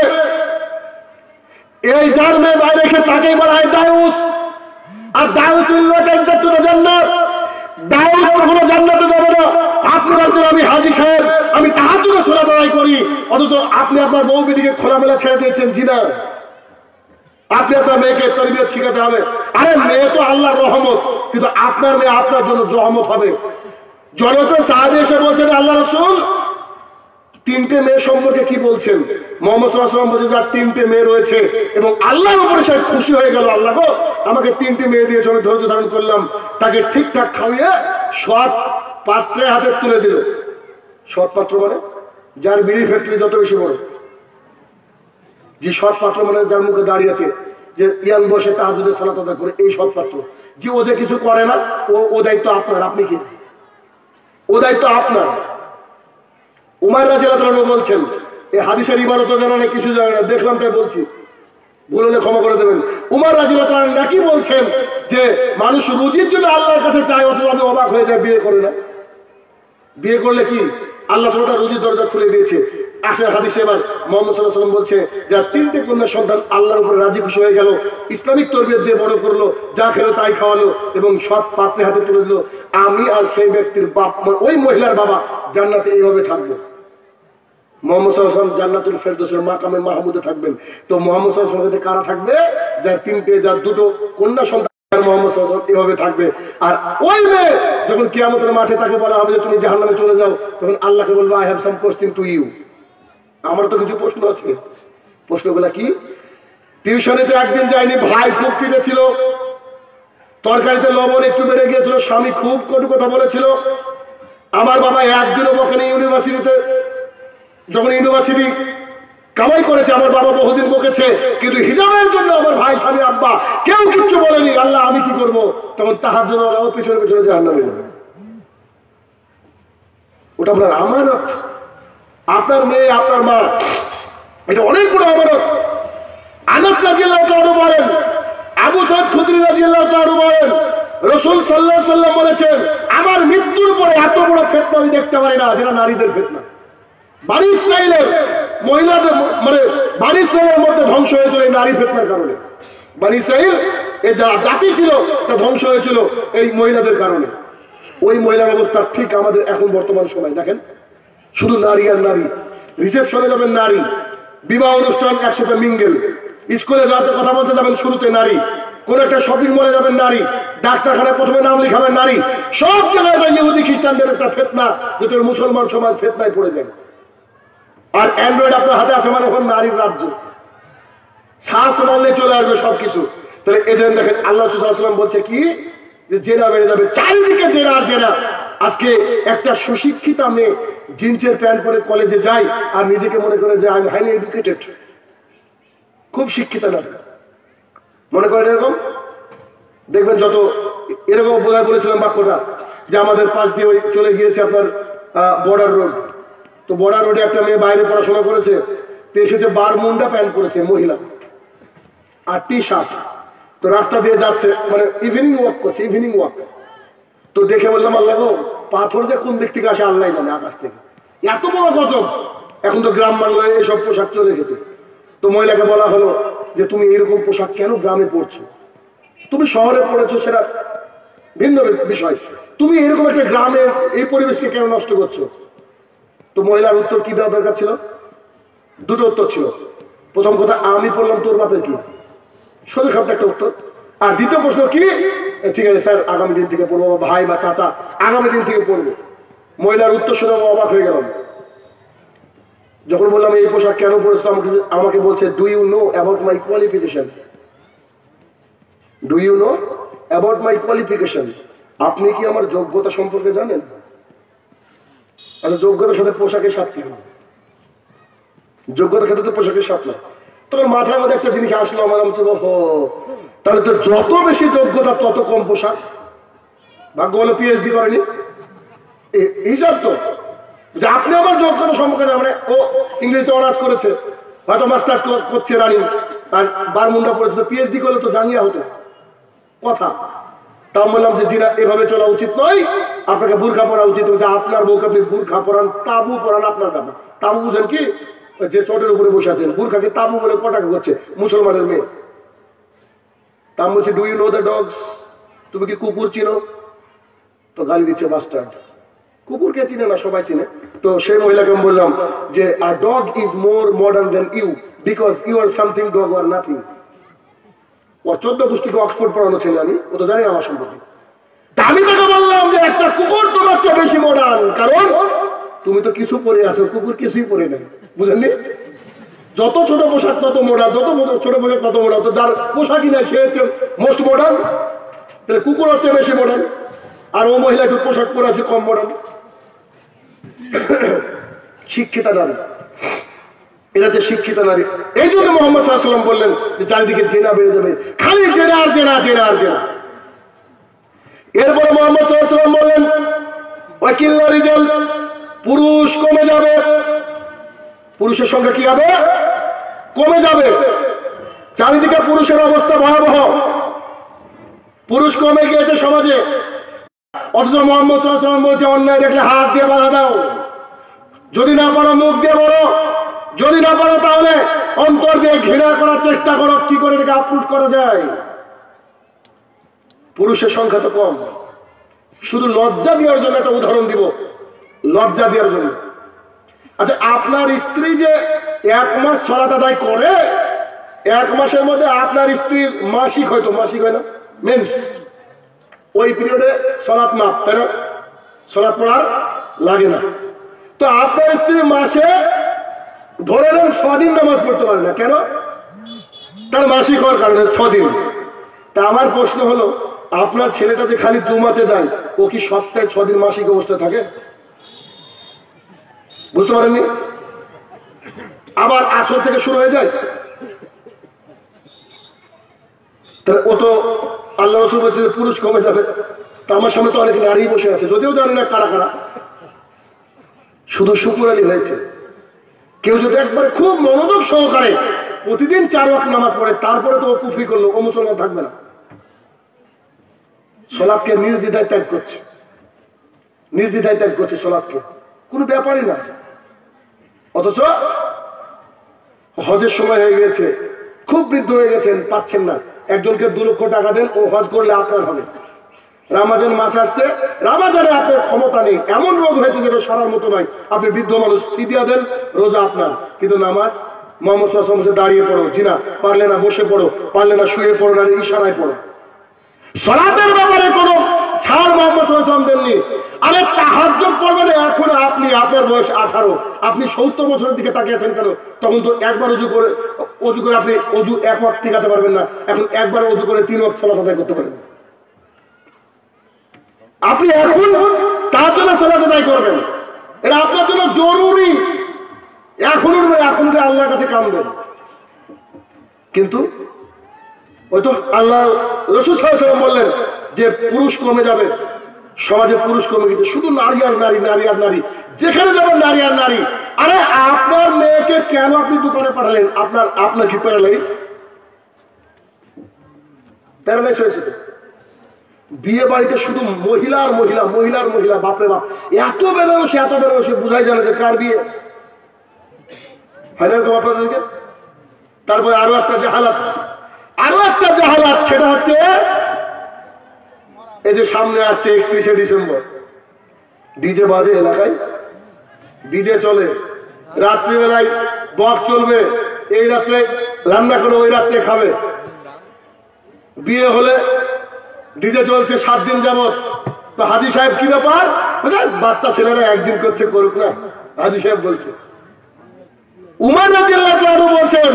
এই যার মেয়ে বাইরে রেখে তাকেই বলা হয় দাউস। আর দাউস জান্নাত, দাউস কখনো জান্নাতে যাবে না। আপনি বলছেন আমি হাজী সাহেব, আমি তাহাজ্জুদে সালাত আদায় করি, অথচ আপনি আপনার বউ বিটিকে খোলামেলা ছেড়ে দিয়েছেন জিনা। আপনি আপনার মেয়েকে তরবিয়ত শিখাতে হবে। আরে মেয়ে তো আল্লাহর রহমত, কিন্তু আপনার মেয়ে আপনার জন্য রহমত হবে। জনতা সাহাবী এসে বলছেন আল্লাহ রাসূল তিনটে মেয়ে সম্পর্কে কি বলছেন? মুহাম্মদ সাল্লাল্লাহু আলাইহি ওয়াসাল্লাম বলছে যার তিনটে মেয়ে রয়েছে এবং আল্লাহর উপরে সে খুশি হয়ে গেল, আল্লাহ গো আমাকে তিনটে মেয়ে দিয়েছে, আমি ধৈর্য ধারণ করলাম, তাকে ঠিকঠাক খাওয়িয়ে সৎ পাত্রে হাতে তুলে দিল। সৎ পাত্র মানে যার বিড়ি ফ্যাক্টরি যত বেশি বড়, যে সৎ পাত্র মানে যার মুখে দাঁড়িয়ে আছে যে ইয়ান বসে তাহাজ্জুদের সালাত আদায় করে, এই সৎ পাত্র। যে ও যে কিছু করে না, ও দায়িত্ব আপনার। আপনি কি? ও দায়িত্ব আপনার। উমার রাদিয়াল্লাহু তাআলা বলছেন, এই হাদিসের ইবারত জানা না, কিছু জানে না, দেখলাম তাই বলছি, ভুল হলে ক্ষমা করে দেবেন। উমার রাদিয়াল্লাহু তাআলা নাকি বলছেন যে মানুষ রুজির জন্য আল্লাহর কাছে চায়, অথচ আমি অবাক হয়ে যাই বিয়ে করে না। বিয়ে করলে কি আল্লাহ সুবহানাহু ওয়া তাআলা রুজির দরজা খুলে দিয়েছে। আসলে হাদিসে এবার মুহাম্মদ সাল্লাল্লাহু আলাইহি ওয়াসাল্লাম বলছে যার তিনটে কন্যা সন্তান আল্লাহর উপরে রাজি খুশি হয়ে গেল, ইসলামিক তরবিয়ত দিয়ে বড় করলো, যা খেলো তাই খাওয়ালো এবং সৎ পাত্রে হাতে তুলে দিল, আমি আর সেই ব্যক্তির বাপ ওই মহিলার বাবা জান্নাতে এইভাবে থাকবো। মুহাম্মদ সাল্লাল্লাহু আলাইহি ওয়াসাল্লাম জান্নাতুল ফেরদৌসের মাকামে মাহমুদে থাকবেন। তো মুহাম্মদ সাল্লাল্লাহু আলাইহি ওয়াসাল্লাম কারা থাকবে? যার তিনটে, যার দুটো কন্যা সন্তান, মুহাম্মদ সাল্লাল্লাহু আলাইহি ওয়াসাল্লাম এভাবে থাকবে। আর ওই মেয়ে যখন কিয়ামতের মাঠে তাকে বলা হবে যে তুমি জাহান্নামে চলে যাও, তখন আল্লাহকে বলবে I have some question to you. আমার তো কিছু প্রশ্ন আছে। প্রশ্নগুলা কি? টিউশনিতে একদিন যায়নি, ভাই খুব পিটেছিল, তরকারিতে লবণ একটু বেড়ে গিয়েছিল, স্বামী খুব কটু কথা বলেছিল, আমার বাবা একদিনও বকেনি। ইউনিভার্সিটিতে যখন ইউনিভার্সিটি কামাই করেছে আমার বাবা বহুদিন বকেছে, কিন্তু হিজাবের জন্য আমার ভাই, স্বামী, আব্বা কেউ কিচ্ছু বলেনি। আল্লাহ আমি কি করব? তখন তাহাজ্জুদ ওরাও পিছনে পিছনে জাহান্নামে যাবে। ওটা আপনার আমানত, আপনার মেয়ে, আপনার মা, এটা অনেক বড় আমানত। আনাস রাদিয়াল্লাহু তাআলা বলেন, আবু সাঈদ খুদরি রাদিয়াল্লাহু তাআলা বলেন, রাসূল সাল্লাল্লাহু আলাইহি ওয়াসাল্লাম বলেছেন আমার মৃত্যুর পরে এত বড় ফিতনা আমি দেখতে পারি না, যেটা নারীদের ফিতনা। বানি ইসরাইলের মহিলাদের মানে বানি ইসরাইলের মধ্যে ধ্বংস হয়েছিল এই নারী ফিতনার কারণে। বানি ইসরাইল এই যা জাতি ছিল তা ধ্বংস হয়েছিল এই মহিলাদের কারণে। ওই মহিলার অবস্থা ঠিক আমাদের এখন বর্তমান সময় দেখেন, শুধু নারী আর নারী। রিসেপশনে যাবেন নারী, বিবাহ অনুষ্ঠান একসাথে মিঙ্গেল, স্কুলে যাতে কথা বলতে যাবেন শুরুতে নারী, কোন একটা শপিং মলে যাবেন নারী, ডাক্তারখানায় প্রথমে নাম লিখাবেন নারী। সব জায়গায় ইহুদি খ্রিস্টানদের একটা ফিতনা, যেটা মুসলমান সমাজ ফিতনায় পড়ে যায়। আর অ্যান্ড্রয়েড আপনার হাতে আছে মানে এখন নারীর রাজ্য। শ্বাস মারলে চলে আসবে সবকিছু। তাহলে এদের দেখেন আল্লাহ রাসূল সাল্লাল্লাহু আলাইহি ওয়াসাল্লাম বলছে কি, যে জেনা বেড়ে যাবে, চারিদিকে জেনা আর জেনা। আজকে একটা সুশিক্ষিতা মেয়ে জিন্সের প্যান্ট পরে কলেজে যায় আর নিজেকে মনে করে যে আমি হাইলি এডুকেটেড, খুব শিক্ষিত না, মনে করেন এরকম। দেখবেন যত এরকম বোধহয় বলেছিলাম বাক্যটা, যে আমাদের পাশ দিয়ে ওই চলে গিয়েছে আপনার বর্ডার রোড। তো বর্ডার রোডে একটা মেয়ে বাইরে পড়াশোনা করেছে, তো এসেছে বারমুন্ডা প্যান্ট পরেছে মহিলা আর টি শার্ট। তো রাস্তা দিয়ে যাচ্ছে, মানে ইভিনিং ওয়াক করছে, ইভিনিং ওয়াক। তো দেখে বললাম আল্লাহ গো, পাথর যে কোন দিক থেকে আসে আল্লাহ জানে, আকাশ থেকে এত বড় গজব। এখন তো গ্রাম বাংলায় এইসব পোশাক চলে গেছে। তো মহিলাকে বলা হলো যে তুমি এরকম পোশাক কেন গ্রামে পরছো, তুমি শহরে পড়েছো সেটা ভিন্ন বিষয়, তুমি এরকম একটা গ্রামে এই পরিবেশকে কেন নষ্ট করছো? তো মহিলার উত্তর কি দেওয়া দরকার ছিল? দুটো উত্তর ছিল। প্রথম কথা, আমি পড়লাম তোর বাপের কি, সোজা খাপটা একটা উত্তর। আর দ্বিতীয় প্রশ্ন কি, ঠিক আছে স্যার আগামী দিন থেকে পড়বো, ভাই বা চাচা আগামী দিন থেকে পড়বো। মহিলার উত্তর শুনে অবাক হয়ে গেলাম। যখন বললাম এই পোশাক কেন পড়েছো, আমাকে বলছে do you know about my qualification, do you know about my qualification, আপনি কি আমার যোগ্যতা সম্পর্কে জানেন? যোগ্যতার সাথে পোশাকের সাথে কি, যোগ্যতার ক্ষেত্রে তো পোশাকের সাথে না। তখন মাথার মধ্যে একটা জিনিস আসলো আমার, তাহলে তো যত বেশি যোগ্যতা তত কম পোশাক। ভাগ্য হলো পিএইচডি করেনি, হিসাব তো যে আপনি আমার যোগ্যতা সম্পর্কে, মানে ও ইংরেজিতে অনার্স করেছে, হয়তো মাস্টার্স করছে রানিং, আর বারমুন্ডা পড়েছে, তো পিএইচডি করলে তো জানিয়ে হতো কথা। তা বললাম যে জিনা এভাবে চলা উচিত নয়, আপনাকে বুরখা পরা উচিত। আপনার বউকে আপনি বুরখা পরান, তাবু পরান, আপনার ব্যাপার। তাবু বুঝেন কি, যে চটের উপরে বসে আছেন, বুরখাকে তাবু বলে কটাকে করছে মুসলমানের মেয়ে। তা বলছে do you know the dogs, তুমি কি কুকুর চিনো? তো গালি দিচ্ছে বাস্টার্ড, কুকুরকে চিনে না, সবাই চিনে। তো সেই মহিলাকে আমি বললাম যে a dog is more modern than you, because you are something, dog are nothing. ও 14 গোষ্ঠীকে অক্সফোর্ড পড়ানো ছিল, আমি ও তো জানি না আমার সম্পর্কে। আমি তাকে বললাম যে একটা কুকুর তোমার চেয়ে বেশি মডার্ন, কারণ তুমি তো কিছু পরে আছো, কুকুর কিছুই পরে নাই, বুঝেননি? যত ছোট পোশাক তত মডার্ন, যত ছোট পোশাক তত মডার্ন। তো যার পোশাকই নাই সে হচ্ছে মোস্ট মডার্ন, তাহলে কুকুর হচ্ছে বেশি মডার্ন, আর ও মহিলা একটু পোশাক পরে আছে কম মডার্ন। শিক্ষিতা নারী, এটা হচ্ছে শিক্ষিতা নারী। এই জন্য মোহাম্মদ সাল্লাল্লাহু আলাইহি ওয়াসাল্লাম বললেন যে চারিদিকে জেনা বেড়ে যাবে, খালি জেনা আর জেনা, জেনা আর জেনা। এরপরে মোহাম্মদ সাল্লাল্লাহু আলাইহি ওয়াসাল্লাম বললেন ওয়াকিল্লা রিজাল, পুরুষ কমে যাবে, পুরুষের সংখ্যা কি হবে? কমে যাবে। চারিদিকে পুরুষের অবস্থা ভয়াবহ, পুরুষ কমে গিয়েছে সমাজে। অথচ মোহাম্মদ সাল্লাল্লাহু আলাইহি ওয়াসাল্লাম বলছে অন্যায় দেখলে হাত দিয়ে বাধা দাও, যদি না পারো মুখ দিয়ে বলো, যদি না পারো তাহলে অন্তর দিয়ে ঘৃণা করার চেষ্টা করো। কি করে এটাকে আপলোড করা যায়? পুরুষের সংখ্যা তো কম। শুধু লজ্জা দেওয়ার জন্য একটা উদাহরণ দিব, লজ্জা দেওয়ার জন্য। আচ্ছা, আপনার স্ত্রী যে 1 মাস সালাত আদায় করে, 1 মাসের মধ্যে আপনার স্ত্রীর মাসিক হয়তো, মাসিক হয় না, মেন্স, ওই পিরিয়ডে সালাত মাপ, তাই না? সালাত পড়ার লাগে না। তো আপনার স্ত্রী মাসে ধরে নেন 6 দিন নামাজ পড়তে পারে না, কেন? তার মাসিক হওয়ার কারণে 6 দিন। তা আমার প্রশ্ন হলো, আপনার ছেলেটা যে খালি জুমাতে যায়, ও কি সপ্তাহে 6 দিন মাসিক অবস্থায় থাকে? বুঝতে পারেননি? আবার আসর থেকে শুরু হয়ে যায়, তাহলে ও তো আল্লাহ রাসূল বলছে পুরুষ কমে যাবে। তা আমার সামনে তো অনেক নারী বসে আছে, যদিও জানি না কারা কারা, শুধু শুকুর আলী হয়েছে। কেউ যদি একবারে খুব মনোযোগ সহকারে প্রতিদিন 4 ওয়াক্ত নামাজ পড়ে, তারপরে তো ও কুফরি করলো, ও মুসলমান থাকবে না। সালাতকে নির্দ্বিধায় ত্যাগ করছে, নির্দ্বিধায় ত্যাগ করছে সালাতকে, কোনো ব্যাপারই না। অথচ হজের সময় হয়ে গেছে, খুব বৃদ্ধ হয়ে গেছেন, পাচ্ছেন না, একজনকে 2 লক্ষ টাকা দেন, ও হজ করলে আপনার হবে। রামাজান মাস আসছে, রামাজানে আপনার ক্ষমতা নেই, এমন রোগ হয়েছে যেটা সারার মতো নয়, আপনি বৃদ্ধ মানুষ, ফিদিয়া দেন, রোজা আপনার, কিন্তু নামাজ মোহাম্মদ সাল্লাল্লাহু আলাইহি ওয়াসাল্লাম দাঁড়িয়ে পড়ো, জিনা পারলে না বসে পড়ো, পারলে না শুয়ে পড়ো, না ইশারায় পড়ো। সালাতের ব্যাপারে কোনো ছাড় মোহাম্মদ সাল্লাল্লাহু আলাইহি ওয়াসাল্লাম দেননি। আরে তাহাজ্জুদ পড়বেন এখন আপনি, আপনার বয়স 18, আপনি 70 বছরের দিকে তাকিয়েছেন কেন? তখন তো একবার অজু করে আপনি অজু এক ওয়াক্ত টিকাতে পারবেন না, এখন একবার অজু করে 3 ওয়াক্ত সালাত আদায় করতে পারেন। আপনি এখন তার জন্য সালাত আদায় করবেন, এটা আপনার জন্য জরুরি। এখন আল্লাহর কাছে কামবেন, কিন্তু ওই তো আল্লাহ রাসূল সাল্লাল্লাহু আলাইহি ওয়াসাল্লাম বললেন যে পুরুষ কমে যাবে, সমাজে পুরুষ কমে গেছে, শুধু নারী আর নারী, নারী আর নারী, যেখানে যাবেন নারী আর নারী। আরে আপনার মেয়েকে কেন আপনি দোকানে পাঠালেন? আপনার কি প্যারালাইজ হয়েছে? বিয়ে বাড়িতে শুধু মহিলার মহিলা, বাপরে বাপ, এত বেরোসে বুঝাই জানে যে কার বিয়ে ফাইনাল কম আপনাদেরকে। তারপরে আরো একটা জাহালাত, সেটা হচ্ছে এই যে সামনে আসছে 31শে ডিসেম্বর, ডিজে বাজে এলাকায়, ডিজে চলে, রাত্রিবেলায় বক চলবে, এই রাত্রে রান্না করে ওই রাত্রে খাবে। বিয়ে হলে ডিজে চলছে 7 দিন যাবত। তো হাজী সাহেব কি ব্যাপার? বাচ্চা ছেলেরা একদিন করছে, করুক না। হাজী সাহেব বলছে, উমর রাদিয়াল্লাহু আনহু বলছেন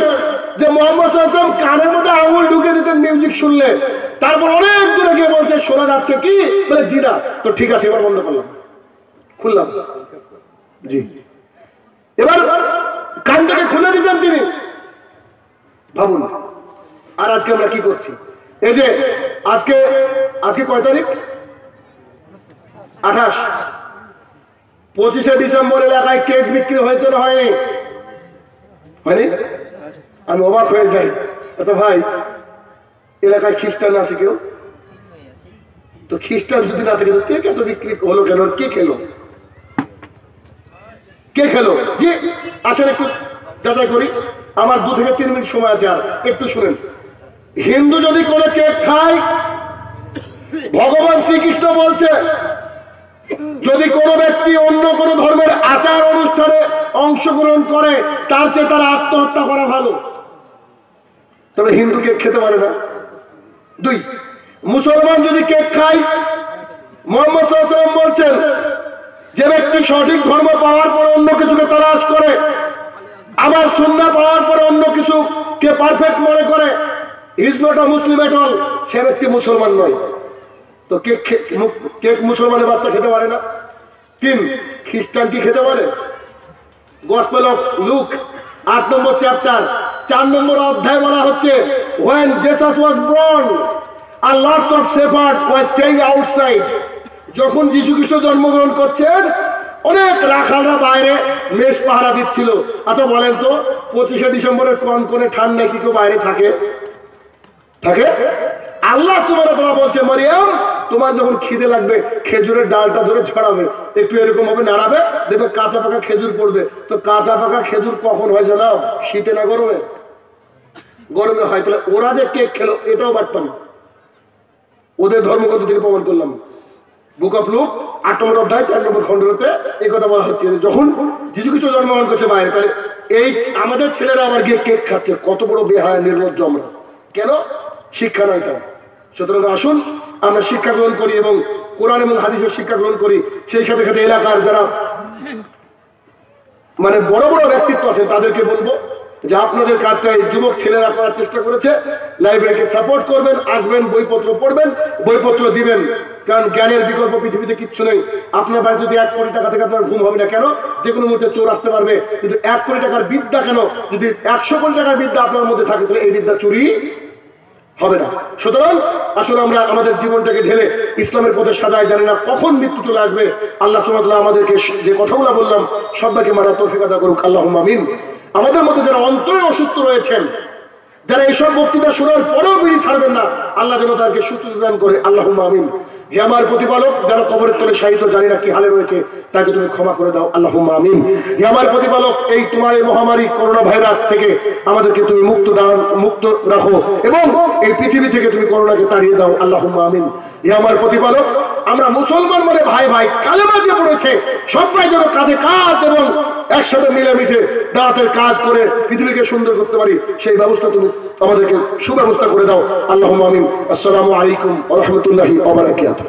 যে মুহাম্মদ সাল্লাল্লাহু আলাইহি ওয়াসাল্লাম কানের মধ্যে আঙুল ঢুকে দিতেন মিউজিক শুনলে, তারপর অনেক দূরে গিয়ে বলছে শোনা যাচ্ছে কি? বলে জি না। তো ঠিক আছে, এবার বন্ধ করলাম, খুললাম, জি। এবার কানটাকে খুলে দিতেন তিনি। ভাবুন, আর আজকে আমরা কি করছি? এই যে আজকে কয় তারিখ? 28। 25শে ডিসেম্বর এলাকায় কেক বিক্রি হয়েছে না হয়নি? আমি অবাক হয়ে যাই। আচ্ছা ভাই, এলাকায় খ্রিস্টান আছে কেউ? তো খ্রিস্টান যদি না থাকে কেক এত বিক্রি হলো কেন? কে খেলো? জি আসেন একটু যাচাই করি। আমার 2 থেকে 3 মিনিট সময় আছে, আর একটু শুনেন। হিন্দু যদি কোনো কেক খায়, ভগবান শ্রীকৃষ্ণ বলছে যদি কোনো ব্যক্তি অন্য কোনো ধর্মের আচার অনুষ্ঠানে অংশগ্রহণ করে, তার চেয়ে তারা আত্মহত্যা করা ভালো। তবে হিন্দু কেক খেতে পারে না। 2, মুসলমান যদি কেক খায়, মুহাম্মদ সাল্লাল্লাহু আলাইহি ওয়াসাল্লাম বলছেন যে ব্যক্তি সঠিক ধর্ম পাওয়ার পর অন্য কিছুকে তালাশ করে, আবার সুন্নাহ পাওয়ার পরে অন্য কিছুকে পারফেক্ট মনে করে, is not a Muslim at all, সে ব্যক্তি মুসলমান নয়। তো কেক মুসলমানের বাচ্চা খেতে পারে না। 3, খ্রিস্টান কি খেতে পারে? Gospel of look 8 number chapter 4 নম্বর অধ্যায় বলা হচ্ছে, when Jesus was born a lot of shepherds were staying outside. যখন যীশু খ্রিস্ট জন্মগ্রহণ করছেন, অনেক রাখালরা বাইরে মেষ পাহারা দিচ্ছিল। আচ্ছা বলেন তো, 25শে ডিসেম্বরের কনকনে ঠান্ডায় কি কেউ বাইরে থাকে? আল্লাহ সুবহানাহু ওয়া তাআলা বলছে, মারিয়াম তোমার যখন খিদে লাগবে খেজুরের ডালটা ধরে ছড়াবে, একটু এরকম ভাবে নাড়াবে, দেখবে কাঁচা পাকা খেজুর পড়বে। তো কাঁচা পাকা খেজুর কখন হয় জানো? শীতে না গরমে? গরমে হয়। তাহলে ওরা যে কেক খেলো, এটাও বাটপানি। ওদের ধর্মগ্রন্থ থেকে প্রমাণ করলাম। বুক অফ লুক 8 নম্বর অধ্যায় 4 নম্বর খণ্ডতে এই কথা বলা হচ্ছে, যখন যীশু খ্রিস্ট জন্মগ্রহণ করছে বাইরে, তাহলে এই আমাদের ছেলেরা আবার গিয়ে কেক খাচ্ছে। কত বড় বেহায়া নির্লজ্জ আমরা! কেন? শিক্ষা নাই তাই। সুতরাং আসুন আমরা শিক্ষা গ্রহণ করি এবং কোরআন এবং হাদিসের শিক্ষা গ্রহণ করি। সেই সাথে সাথে এলাকার যারা মানে বড় বড় ব্যক্তিত্ব আছে তাদেরকে বলবো যে আপনাদের কাজটা এই যুবক ছেলেরা করার চেষ্টা করেছে, লাইব্রেরিকে সাপোর্ট করবেন, আসবেন, বইপত্র পড়বেন, বইপত্র দিবেন। কারণ জ্ঞানের বিকল্প পৃথিবীতে কিচ্ছু নেই। আপনার বাড়ি যদি 1 কোটি টাকা থেকে আপনার ঘুম হবে না কেন? যে কোনো মুহূর্তে চোর আসতে পারবে। কিন্তু 1 কোটি টাকার বিদ্যা কেন? যদি 100 কোটি টাকার বিদ্যা আপনার মধ্যে থাকে, তাহলে এই বিদ্যা চুরি হবে না। সুতরাং আসলে আমরা আমাদের জীবনটাকে ঢেলে ইসলামের পথে সাজায়, জানি না কখন মৃত্যু চলে আসবে। আল্লাহ সুবহানাহু ওয়া তাআলা আমাদেরকে যে কথাগুলো বললাম সবাইকে মারার তৌফিক আতা করুক, আল্লাহুম্মা আমিন। আমাদের মধ্যে যারা অন্তরে অসুস্থ রয়েছেন, যারা এইসব বক্তৃতা শোনার পরেও বিড়ি ছাড়বেন না, আল্লাহ যেন তাদেরকে সুস্থতা দান করে, আল্লাহুম্মা আমিন। হে আমার প্রতিপালক, যারা কবরের তলে শায়িত জানি না কি হালে রয়েছে, তাকে তুমি ক্ষমা করে দাও, আল্লাহুম্মা আমিন। হে আমার প্রতিপালক, এই তোমার এই মহামারী করোনা ভাইরাস থেকে আমাদেরকে তুমি মুক্ত রাখো এবং এই পৃথিবী থেকে তুমি করোনাকে তাড়িয়ে দাও, আল্লাহুম্মা আমিন। হে আমার প্রতিপালক, আমরা মুসলমান মানে ভাই ভাই কালেমা যে পড়েছে সবাই যেন কাঁধে কাঁধ এবং একসাথে মিলেমিশে দাওয়াতের কাজ করে পৃথিবীকে সুন্দর করতে পারি, সেই ব্যবস্থা তুমি আমাদেরকে সুব্যবস্থা করে দাও, আল্লাহুম্মা আমিন। আসসালামু আলাইকুম ওয়া রাহমাতুল্লাহি ওয়া বারাকাতুহু।